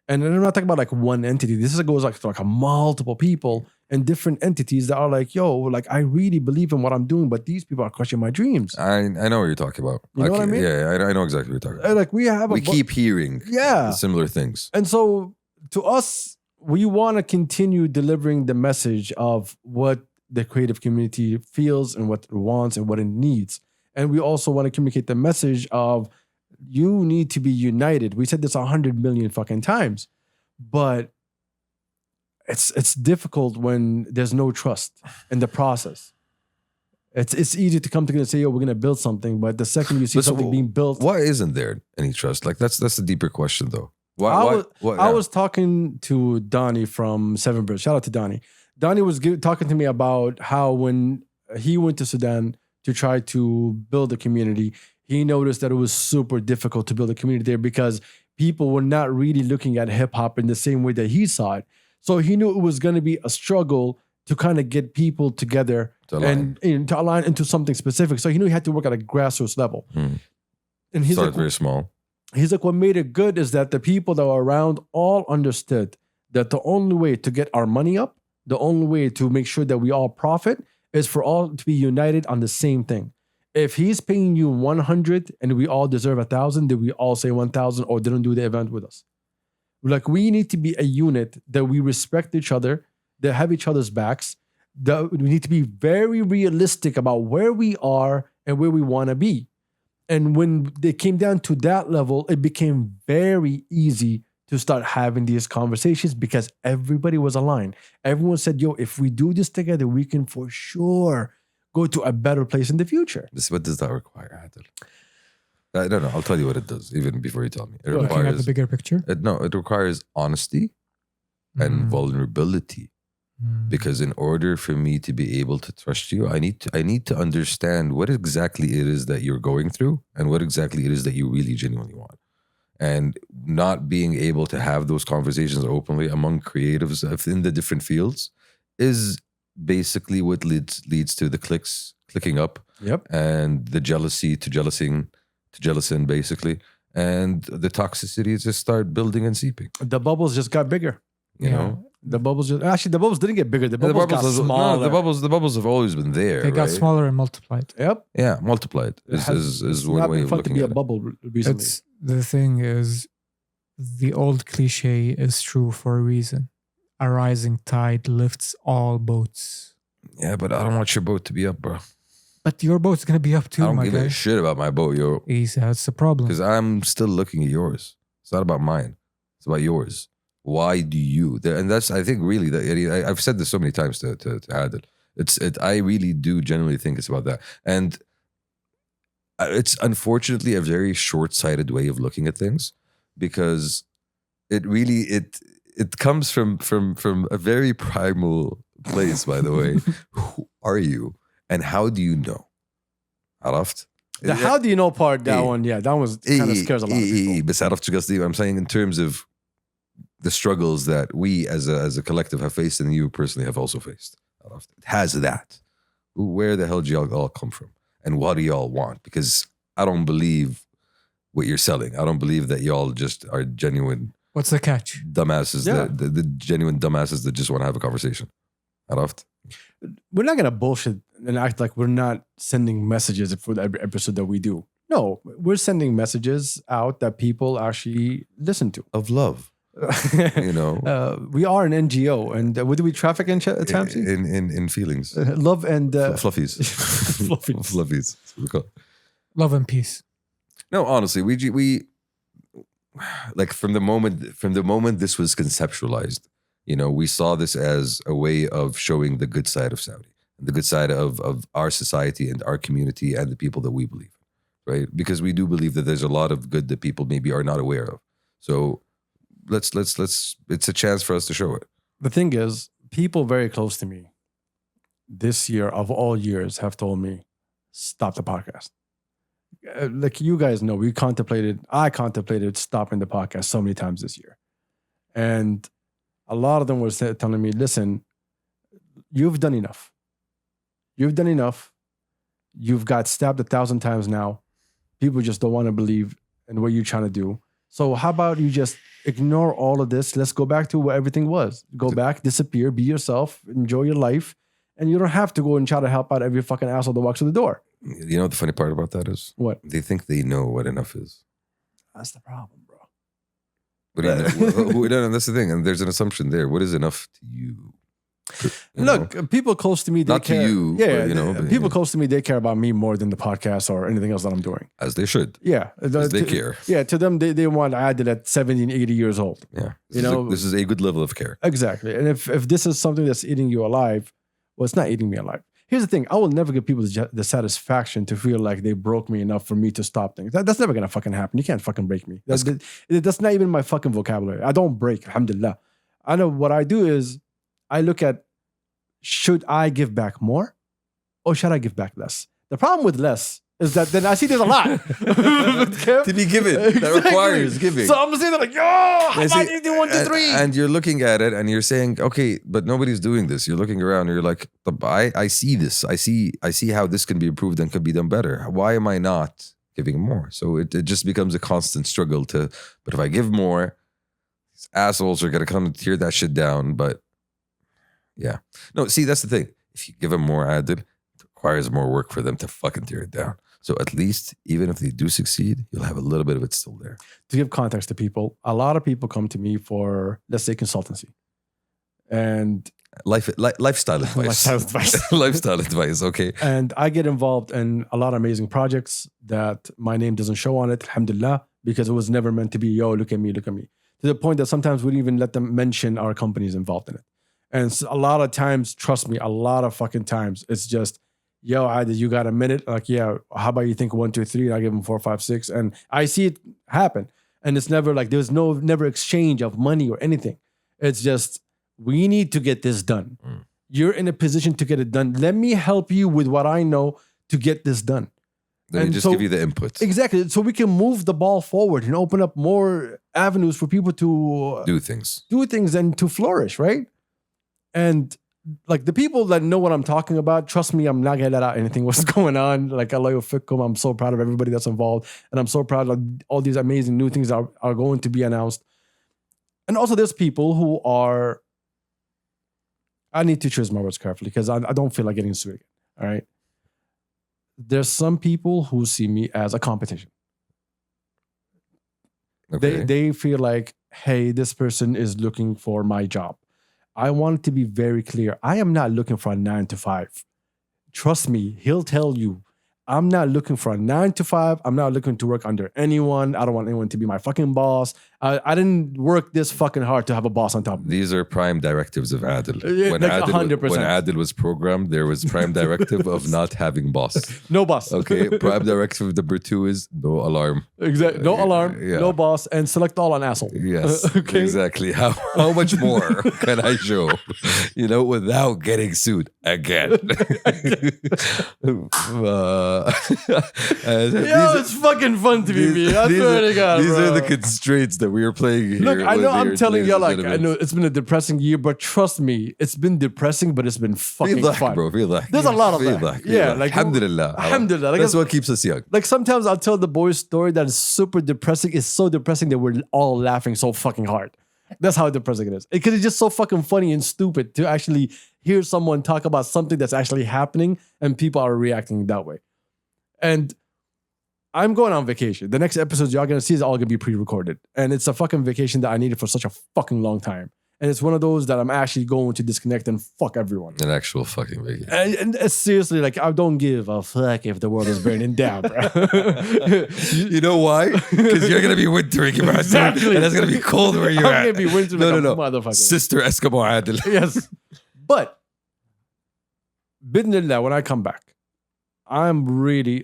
And I'm not talking about like one entity. This goes like to like a multiple people and different entities that are like, like I really believe in what I'm doing, but these people are crushing my dreams. I know what you're talking about. You know what I mean? Yeah, I know exactly what you're talking about. Like we keep hearing Yeah. similar things. And so to us, we want to continue delivering the message of what the creative community feels and what it wants and what it needs. And we also want to communicate the message of you need to be united. We said this 100 million fucking times, but it's difficult when there's no trust in the process. It's easy to come together and say, "Yo, we're gonna build something," but the second you see something being built, why isn't there any trust? Like that's the deeper question, though. I Why? was talking to Donnie from Seven Bridge. Shout out to Donnie. Donnie was talking to me about how when he went to Sudan to try to build a community, he noticed that it was super difficult to build a community there because people were not really looking at hip hop in the same way that he saw it. So he knew it was going to be a struggle to kind of get people together and to align into something specific. So he knew he had to work at a grassroots level. And he's started like, very small. He's like, what made it good is that the people that were around all understood that the only way to get our money up, the only way to make sure that we all profit is for all to be united on the same thing. If he's paying you 100 and we all deserve 1,000, then we all say 1,000 or didn't do the event with us. Like, we need to be a unit that we respect each other, that have each other's backs, that we need to be very realistic about where we are and where we want to be. And when they came down to that level, it became very easy to start having these conversations because everybody was aligned. Everyone said, yo, if we do this together, we can for sure go to a better place in the future. What does that require, Adil? I don't know. I'll tell you what it does, even before you tell me. It Looking at the bigger picture? It requires honesty and vulnerability. Because in order for me to be able to trust you, I need to understand what exactly it is that you're going through and what exactly it is that you really genuinely want. And not being able to have those conversations openly among creatives in the different fields is basically what leads to the clicking up, and the jealousy to jealousing basically, and the toxicity just start building and seeping. The bubbles just got bigger. You know? The bubbles didn't get bigger. The bubbles got smaller. The bubbles have always been there. They got smaller and multiplied. Yeah, multiplied is one way of looking at it. Not been fun to be a bubble recently. The thing is, the old cliche is true for a reason. A rising tide lifts all boats. Yeah, but I don't want your boat to be up, bro. But your boat's gonna be up too, I don't my give guy. a shit about my boat, yo. Easy, that's the problem. Because I'm still looking at yours. It's not about mine. It's about yours. Why do you? And that's, I think, really, I've said this so many times to Adil. I really do genuinely think it's about that. And it's unfortunately a very short-sighted way of looking at things, because it really, it comes from a very primal place, by the way. Who are you? And how do you know? عرفت? The how do you know part, that one was kind of scares a lot of people. بس عرفت قصدي? I'm saying in terms of the struggles that we as a collective have faced and you personally have also faced. It has that. Where the hell do y'all all come from? And what do y'all want? Because I don't believe what you're selling. I don't believe that y'all just are genuine. What's the catch? Dumbasses, the genuine dumbasses that just want to have a conversation. عرفت? We're not going to bullshit and act like we're not sending messages for every episode that we do. No, we're sending messages out that people actually listen to. Of love. You know, we are an NGO, and what do we traffic in, Chamsi? In feelings, love and fluffies, fluffies. Love and peace. No, honestly, we like from the moment this was conceptualized, you know, we saw this as a way of showing the good side of Saudi, the good side of our society and our community and the people that we believe in, right? Because we do believe that there's a lot of good that people maybe are not aware of. So let's it's a chance for us to show it. The thing is, people very close to me this year of all years have told me, stop the podcast. Like you guys know, I contemplated stopping the podcast so many times this year. And a lot of them were telling me, listen, you've done enough. You've done enough. You've got stabbed 1,000 times now. People just don't want to believe in what you're trying to do. So how about you just ignore all of this? Let's go back to what everything was. Go back, disappear, be yourself, enjoy your life. And you don't have to go and try to help out every fucking asshole that walks through the door. You know what the funny part about that is? What? They think they know what enough is. That's the problem, bro. What do you know? That's the thing. And there's an assumption there. What is enough to you? Look, people close to me, they Not to care. you, Yeah, but, you know, but, people close to me, they care about me more than the podcast or anything else that I'm doing. As they should. Yeah. As they care. Yeah, to them, they want Adil at 70, 80 years old. Yeah. This is a good level of care. Exactly. And if this is something that's eating you alive, well, it's not eating me alive. Here's the thing. I will never give people the satisfaction to feel like they broke me enough for me to stop things. That's never going to fucking happen. You can't fucking break me. That's not even my fucking vocabulary. I don't break, alhamdulillah. I know what I do is I look at, should I give back more or should I give back less? The problem with less is that then I see there's a lot to be given. That requires giving. So I'm saying like, yo, how about you do 1, 2, 3? And you're looking at it and you're saying, okay, but nobody's doing this. You're looking around and you're like, I see this. I see how this can be improved and could be done better. Why am I not giving more? So it just becomes a constant struggle but if I give more, these assholes are going to come and tear that shit down. But yeah. No, see, that's the thing. If you give them more Adil, it requires more work for them to fucking tear it down. So at least, even if they do succeed, you'll have a little bit of it still there. To give context to people, a lot of people come to me for, let's say, consultancy. And lifestyle advice. Lifestyle advice. Lifestyle advice, okay. And I get involved in a lot of amazing projects that my name doesn't show on it, alhamdulillah, because it was never meant to be, yo, look at me. To the point that sometimes we don't even let them mention our companies involved in it. And so a lot of times, trust me, a lot of fucking times, it's just, yo, either you got a minute? Like, yeah, how about you think 1, 2, 3? And I give them 4, 5, 6. And I see it happen. And it's never like, there's never exchange of money or anything. It's just, we need to get this done. You're in a position to get it done. Let me help you with what I know to get this done. Then just give you the inputs. Exactly. So we can move the ball forward and open up more avenues for people to do things and to flourish, right? And like the people that know what I'm talking about, trust me, I'm not gonna let out anything what's going on. Like Allah yufikkum, I'm so proud of everybody that's involved, and I'm so proud of all these amazing new things are going to be announced. And also, there's people who are. I need to choose my words carefully because I don't feel like getting sued again. All right. There's some people who see me as a competition. Okay. They feel like, hey, this person is looking for my job. I want to be very clear. I am not looking for a 9 to 5. Trust me, he'll tell you, I'm not looking for a 9 to 5. I'm not looking to work under anyone. I don't want anyone to be my fucking boss. I didn't work this fucking hard to have a boss on top of me. These are prime directives of Adil. Yeah, When, like Adil 100%. when Adil was programmed, there was prime directive of not having boss. No boss. Okay, prime directive number 2 is no alarm. Exactly. No alarm, Yeah. no boss, and select all on asshole. Yes, Okay. exactly. How much more can I show? Without getting sued again. It's fucking fun to be me. I swear to God, these bro. are the constraints that we are playing here. Look, I know I'm with telling you, ladies like, and I know it's been a depressing year, but trust me, it's been depressing, but it's been fucking feel fun. bro. Feel like There's a lot of feel that. like, Yeah, like, like, alhamdulillah. alhamdulillah. Like, That's what keeps us young. Like sometimes I'll tell the boys story that is super depressing. It's so depressing that we're all laughing so fucking hard. That's how depressing it is. Because it's just so fucking funny and stupid to actually hear someone talk about something that's actually happening and people are reacting that way. And I'm going on vacation. The next episodes y'all gonna see is all gonna be pre-recorded. And it's a fucking vacation that I needed for such a fucking long time. And it's one of those that I'm actually going to disconnect and fuck everyone. An actual fucking vacation. And it's seriously, like, I don't give a fuck if the world is burning down, bro. You know why? Because you're gonna be wintering, bro. Exactly. And it's gonna be cold where you're I'm at. gonna be wintering like No. a motherfucker. Sister Eskimo Adil. Yes. But, bidnillah, when I come back, I'm really,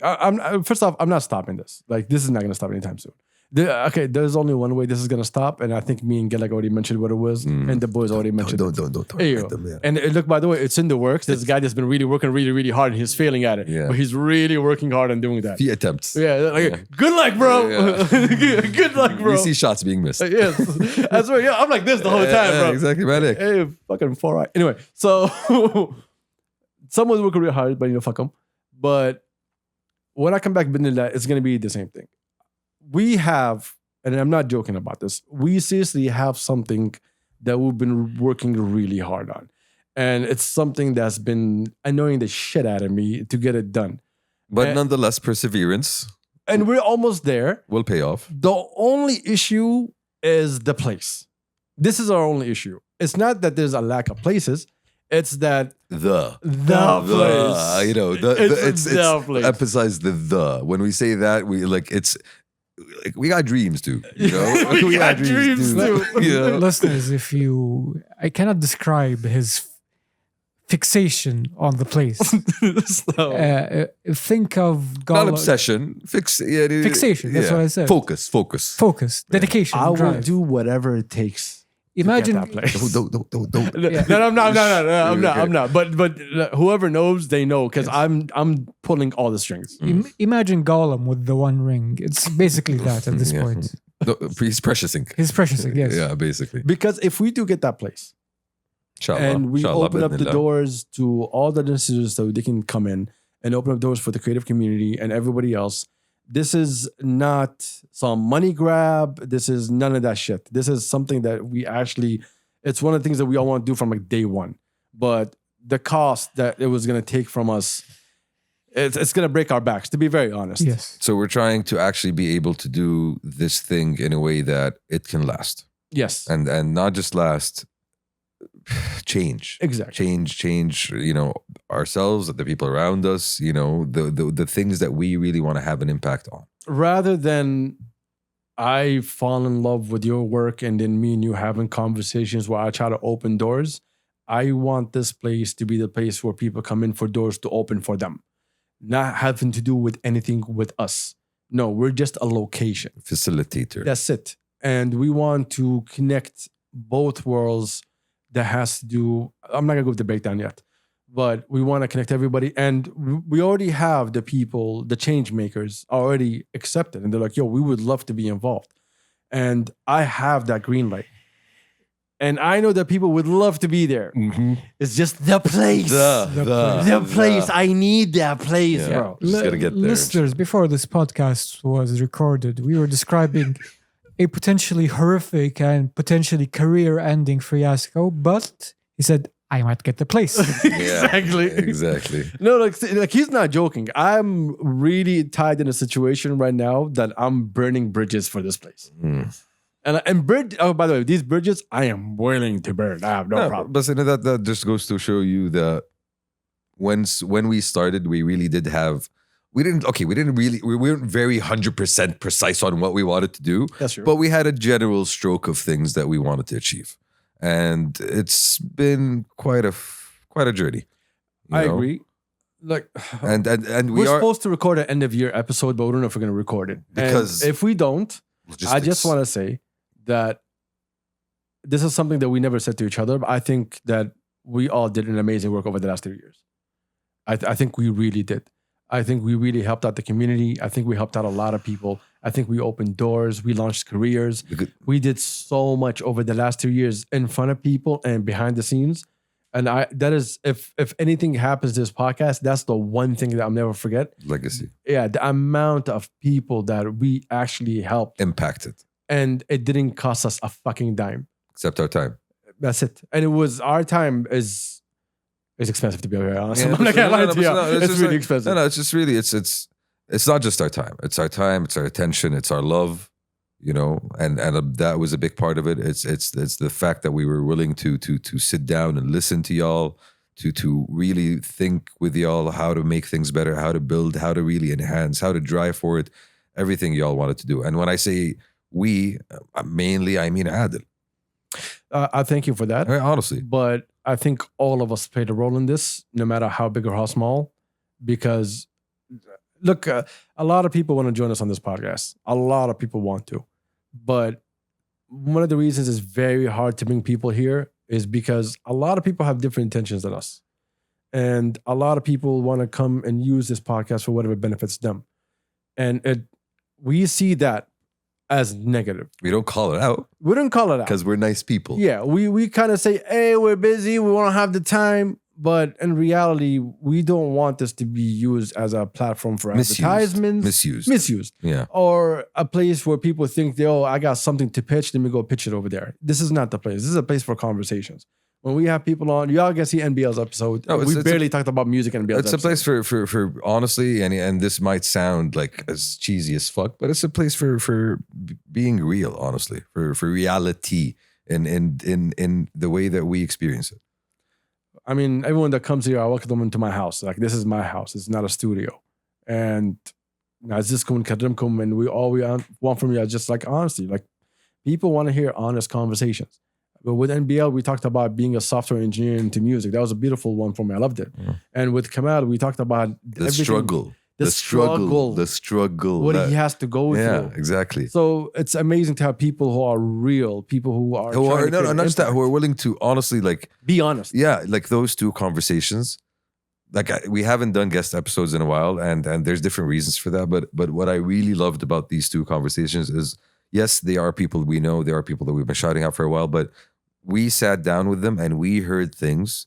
first off, I'm not stopping this. Like, this is not gonna stop anytime soon. Okay, there's only one way this is gonna stop, and I think me and Gellag already mentioned what it was, and the boys already mentioned it. Don't Hey, yo. And look, by the way, it's in the works. There's a guy that's been really working really hard, and he's failing at it. Yeah. But he's really working hard on doing that. Few attempts. Yeah, like, good luck, bro. Yeah. Good luck, bro. We see shots being missed. Yes, that's right. Yeah, I'm like this the whole time, bro. Exactly, Malik. Hey, fucking 4 Anyway, so someone's working really hard, but fuck them. But when I come back, it's gonna be the same thing. We have, and I'm not joking about this, we seriously have something that we've been working really hard on. And it's something that's been annoying the shit out of me to get it done. But And- nonetheless, perseverance And we're almost there. will pay off. The only issue is the place. This is our only issue. It's not that there's a lack of places. It's that The place. you know, It's the place. emphasize the. When we say that, we like it's like we got dreams too. You know, We got dreams too. You know? Listeners, I cannot describe his fixation on the place. So, Think of Not Gala, obsession, fixation. That's what I said. Focus. Focus, dedication, I will drive. do whatever it takes. Imagine, that place. Don't. Yeah. No, I'm not. But whoever knows, they know because I'm pulling all the strings. imagine Gollum with the one ring. It's basically that at this Yeah. point. No, he's preciousing. His precious, yes. Yeah, basically. Because if we do get that place Inshallah. and we Inshallah, open up the bidnillah. doors to all the institutions so they can come in and open up doors for the creative community and everybody else, this is not some money grab. This is none of that shit. This is something that we actually, it's one of the things that we all want to do from like day one. But the cost that it was going to take from us, it's going to break our backs, to be very honest. Yes. So we're trying to actually be able to do this thing in a way that it can last. Yes. And not just last, change. Exactly. Change, you know, ourselves, the people around us, you know, the things that we really want to have an impact on. Rather than I fall in love with your work and then me and you having conversations where I try to open doors, I want this place to be the place where people come in for doors to open for them, not having to do with anything with us. No, we're just a location. Facilitator. That's it. And we want to connect both worlds. That has to do, I'm not gonna go with the breakdown yet, but we want to connect everybody. And we already have the people, the change makers already accepted. And they're like, yo, we would love to be involved. And I have that green light. And I know that people would love to be there. It's just the place. The place. I need that place, Yeah. bro. Just gotta get there. Listeners, before this podcast was recorded, we were describing a potentially horrific and potentially career-ending fiasco, but he said, I might get the place. Yeah, Exactly. Exactly. No, like he's not joking. I'm really tied in a situation right now that I'm burning bridges for this place. Mm. And bridge. Oh, by the way, these bridges I am willing to burn. I have no problem. But you know, that just goes to show you that when we started, we really did have. We weren't very 100% precise on what we wanted to do, That's true. but we had a general stroke of things that we wanted to achieve, and it's been quite a journey. you I know? agree. Like, And we're we are supposed to record an end of year episode, but we don't know if we're going to record it. Because And if we don't, I just logistics. want to say that this is something that we never said to each other. But I think that we all did an amazing work over the last 3 years. I think we really did. I think we really helped out the community. I think we helped out a lot of people. I think we opened doors. We launched careers. We did so much over the last 2 years in front of people and behind the scenes. And that is, if anything happens to this podcast, that's the one thing that I'll never forget. legacy Yeah, the amount of people that we actually helped, impacted, and it didn't cost us a fucking dime. except our time. That's it. And it was our time is expensive, to be very honest. Yeah, I'm not gonna lie no, to you. no, It's just really like- expensive. No, it's just really it's not just our time. It's our time. It's our attention. It's our love. You know, and that was a big part of it. It's the fact that we were willing to sit down and listen to y'all, to really think with y'all how to make things better, how to build, how to really enhance, how to drive forward everything y'all wanted to do. And when I say we, mainly I mean Adil. I thank you for that. Very honestly, But I think all of us played a role in this, no matter how big or how small, because look, a lot of people want to join us on this podcast. A lot of people want to. But one of the reasons it's very hard to bring people here is because a lot of people have different intentions than us. And a lot of people want to come and use this podcast for whatever benefits them. And we see that as negative. we don't call it out We don't call it out. because we're nice people. Yeah, we kind of say, hey, we're busy, we won't have the time. But in reality, we don't want this to be used as a platform for advertisements. Misused. Yeah. Or a place where people think, I got something to pitch, let me go pitch it over there. This is not the place. This is a place for conversations. When we have people on, y'all can see NBL's episode. No, we barely talked about music in NBL's It's a episode. place for honestly, and this might sound like as cheesy as fuck, but it's a place for being real, honestly, for reality in the way that we experience it. I mean, everyone that comes here, I welcome them into my house. Like, this is my house. It's not a studio. And نعززكم ونكرمكم, and we want from you is just like honesty. Like, people want to hear honest conversations. But with NBL, we talked about being a software engineer into music. That was a beautiful one for me. I loved it. Yeah. And with Kamal, we talked about The struggle. The struggle. The struggle. What he has to go Yeah, through. exactly. So it's amazing to have people who are real, people who are trying to No, create an not just that, impact. who are willing to honestly, like, Be honest. yeah, like those two conversations. Like, we haven't done guest episodes in a while, and there's different reasons for that. But what I really loved about these two conversations is, yes, they are people we know, they are people that we've been shouting out for a while, but we sat down with them and we heard things,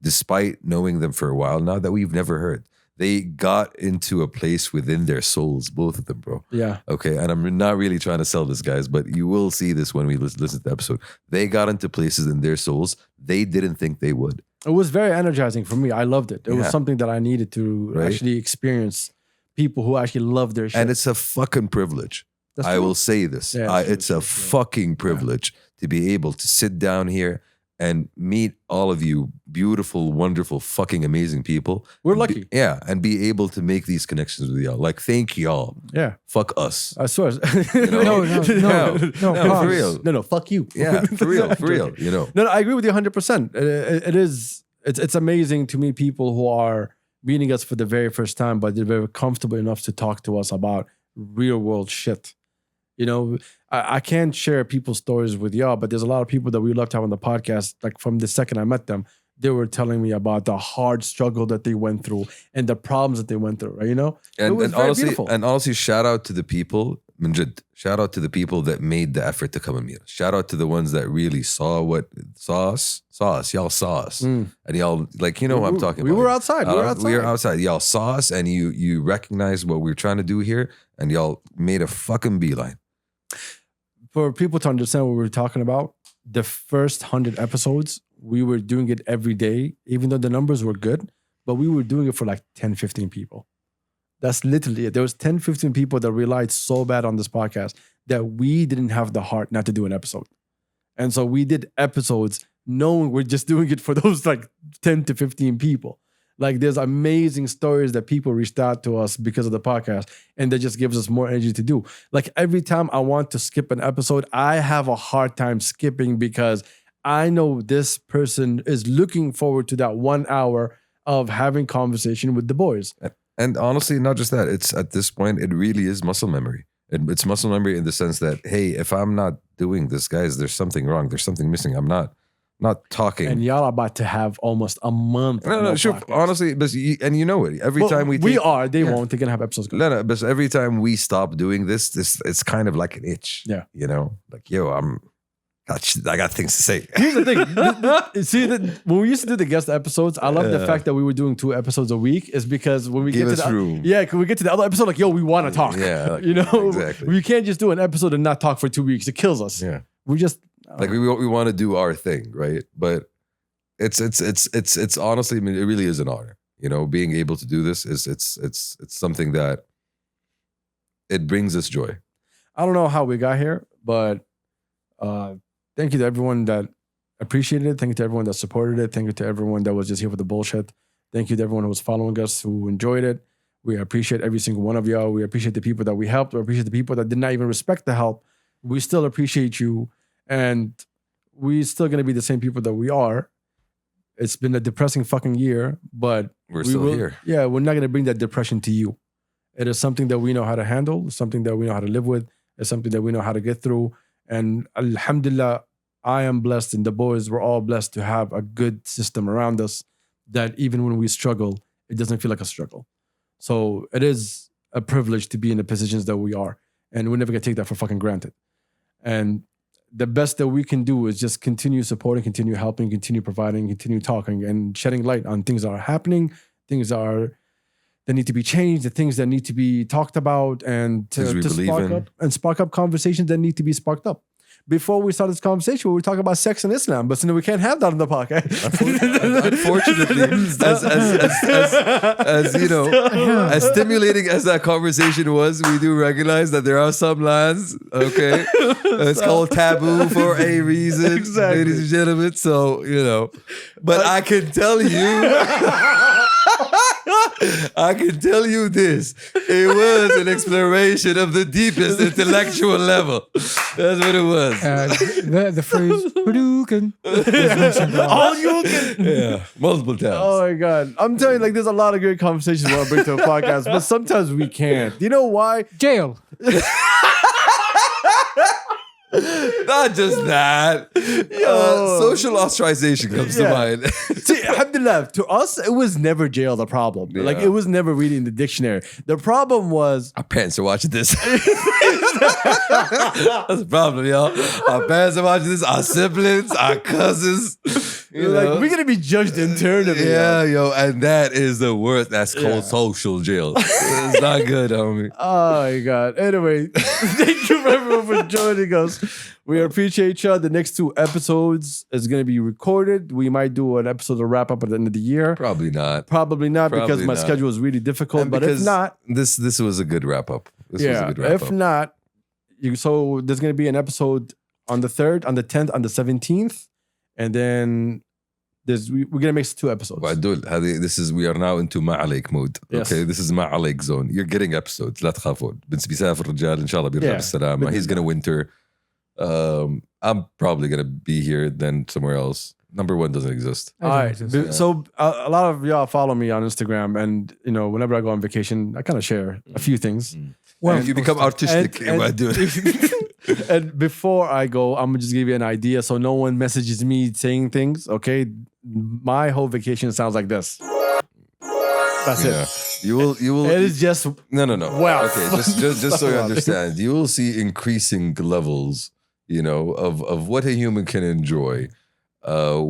despite knowing them for a while now, that we've never heard. They got into a place within their souls, both of them, bro. Yeah. Okay, and I'm not really trying to sell this, guys, but you will see this when we listen to the episode. They got into places in their souls they didn't think they would. It was very energizing for me. I loved it. It was Yeah. something that I needed to Right. actually experience people who actually love their shit. And it's a fucking privilege. That's I true. will say this. Yeah, It's a fucking privilege to be able to sit down here and meet all of you beautiful, wonderful, fucking amazing people. We're And lucky. and be able to make these connections with y'all. Like, thank y'all. Yeah. Fuck us. I swear. know? No, for pause. real. No, fuck you. Yeah, for real, you know. No, I agree with you 100%. It's amazing to meet people who are meeting us for the very first time, but they're very comfortable enough to talk to us about real world shit. You know, I can't share people's stories with y'all, but there's a lot of people that we love to have on the podcast. Like, from the second I met them, they were telling me about the hard struggle that they went through and the problems that they went through, right? You know? It was very beautiful. And honestly, shout out to the people, Minjid, shout out to the people that made the effort to come and meet us. Shout out to the ones that really saw us. Y'all saw us. Mm. And y'all, like, you know what I'm talking We about. were outside. We were outside. Y'all saw us and you recognized what we were trying to do here, and y'all made a fucking beeline. For people to understand what we're talking about, the first 100 episodes, we were doing it every day, even though the numbers were good, but we were doing it for like 10, 15 people. That's literally it. There was 10, 15 people that relied so bad on this podcast that we didn't have the heart not to do an episode. And so we did episodes knowing we're just doing it for those like 10 to 15 people. Like, there's amazing stories that people reached out to us because of the podcast, and that just gives us more energy to do. Like, every time I want to skip an episode, I have a hard time skipping because I know this person is looking forward to that 1 hour of having conversation with the boys. And honestly, not just that, it's at this point, it really is muscle memory. It's muscle memory in the sense that, hey, if I'm not doing this, guys, there's something wrong. There's something missing. I'm not talking. And y'all are about to have almost a month. No, of sure. podcast. Honestly, but you know it. Every Well, time we are. They Yeah. won't. They're gonna have episodes. No, but every time we stop doing this, it's kind of like an itch. Yeah. You know, like, yo, I got things to say. Here's the thing. See, when we used to do the guest episodes, I love the fact that we were doing 2 episodes a week. Is because when we Give get to us the room. yeah, can we get to the other episode? Like, yo, we want to talk. Yeah, like, you know, exactly. We can't just do an episode and not talk for 2 weeks. It kills us. Yeah. We just Like, we want to do our thing, right? But it's honestly, I mean, it really is an honor. You know, being able to do this is it's something that it brings us joy. I don't know how we got here, but thank you to everyone that appreciated it. Thank you to everyone that supported it. Thank you to everyone that was just here for the bullshit. Thank you to everyone who was following us, who enjoyed it. We appreciate every single one of y'all. We appreciate the people that we helped. We appreciate the people that did not even respect the help. We still appreciate you. And we're still going to be the same people that we are. It's been a depressing fucking year, but We're we still will- here. Yeah, we're not going to bring that depression to you. It is something that we know how to handle, something that we know how to live with. It's something that we know how to get through. And alhamdulillah, I am blessed, and the boys were all blessed to have a good system around us that even when we struggle, it doesn't feel like a struggle. So it is a privilege to be in the positions that we are. And we're never going to take that for fucking granted. And the best that we can do is just continue supporting, continue helping, continue providing, continue talking, and shedding light on things that are happening, things that need to be changed, the things that need to be talked about, and Things we to believe spark in. up and spark up conversations that need to be sparked up. before we started this conversation, we were talking about sex in Islam, but we can't have that on the podcast. Unfortunately, as you know, as stimulating as that conversation was, we do recognize that there are some lands, okay, it's called taboo for a reason, Exactly. ladies and gentlemen. So you know, but I can tell you. I can tell you this. It was an exploration of the deepest intellectual level. That's what it was. The phrase "Hadouken" was mentioned a lot. All you can. Yeah, multiple times. Oh my God. I'm telling you, like, there's a lot of great conversations we want to bring to a podcast, but sometimes we can't. You know why? Jail. Not just that. Social ostracization comes to Yeah. mind. See, alhamdulillah, to us, it was never jail the problem. Like, Yeah. it was never reading the dictionary. The problem was, Our parents are watching this. That's the problem, y'all. Our parents are watching this. Our siblings, our cousins. You like, know? we're going to be judged internally. Yeah, yo, and that is the worst. That's called social jail. It's not good, homie. Oh my God. Anyway, thank you everyone for joining us. We appreciate you. The next 2 episodes is going to be recorded. We might do an episode to wrap up at the end of the year. Probably not. Probably not because Probably my not. schedule is really difficult. And but if because not, this was a good wrap up. This was a yeah, good wrap if up. not, so there's going to be an episode on the 3rd, on the 10th, on the 17th. And then we're going to make 2 episodes. وعدول هذه we are now into ما عليك mode. Yes. Okay, this is ما عليك zone. You're getting episodes. لا تخافون. بيسافر الرجال إن شاء الله بيرجع Yeah. بالسلامة. He's gonna winter. I'm probably gonna be here then somewhere else. Number 1 doesn't exist. All right. Yeah. So a lot of y'all follow me on Instagram, and you know, whenever I go on vacation, I kind of share a few things. Well, you become artistic. And before I go, I'm gonna just give you an idea, so no one messages me saying things. Okay, my whole vacation sounds like this. That's Yeah. it. You will. It is just No. Wow. Okay, just so you understand, you will see increasing levels, you know, of what a human can enjoy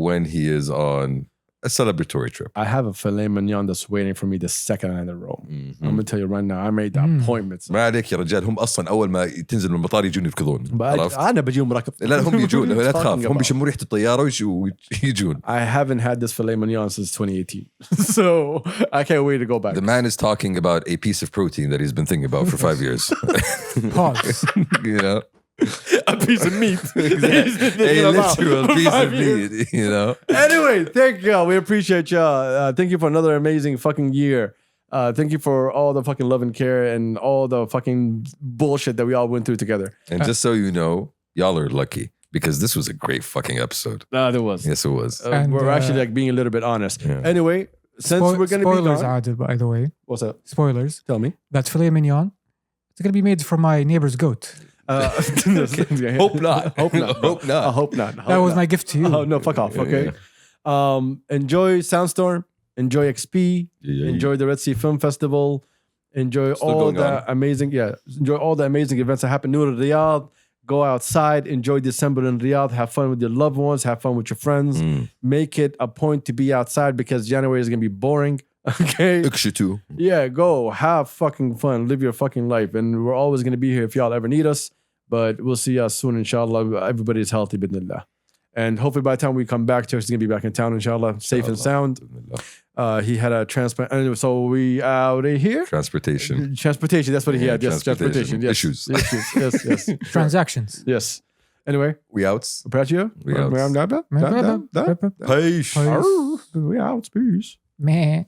when he is on a celebratory trip. I have a filet mignon that's waiting for me the second I'm in the room. Mhm. I'm gonna tell you right now, I made the appointments. ما عليك يا رجال، هم اصلا اول ما تنزل من المطار يجون يركضون. عرفت؟ انا بجيهم مركب. لا هم يجون، لا تخاف، هم about? بيشموا ريحه الطياره ويجون. I haven't had this filet mignon since 2018. So I can't wait to go back. The man is talking about a piece of protein that he's been thinking about for 5 years. pause. You know, A piece of meat. a literal piece of meat. You know. Anyway, thank y'all. We appreciate y'all. Thank you for another amazing fucking year. Thank you for all the fucking love and care and all the fucking bullshit that we all went through together. And just so you know, y'all are lucky because this was a great fucking episode. There was. Yes, it was. And, We're actually like being a little bit honest. Yeah. Anyway, since we're going to be spoilers, gone. Adil, by the way. What's up? Spoilers. Tell me. That filet mignon, it's going to be made from my neighbor's goat. Hope not. Hope not. Hope not. I hope not. That was my gift to you. Oh, no, fuck off. Okay. Enjoy Soundstorm. Enjoy XP. Enjoy the Red Sea Film Festival. Enjoy Still all going the on. amazing, enjoy all the amazing events that happen. Noor Riyadh. Go outside. Enjoy December in Riyadh. Have fun with your loved ones. Have fun with your friends. Make it a point to be outside because January is going to be boring. Okay. Ukshitu. Yeah, go have fucking fun, live your fucking life, and we're always gonna be here if y'all ever need us. But we'll see y'all soon, inshallah. Everybody's healthy, bidnillah. And hopefully by the time we come back, Turk's gonna be back in town, inshallah, safe and sound. He had a transplant, and so we out of here. Transportation. Transportation, that's what he had. Yes, transportation. Yes. Issues. Yes. Transactions. Yes. Anyway, We outs. Pratio. We outs. Peace. Peace. We out. Peace. Meh.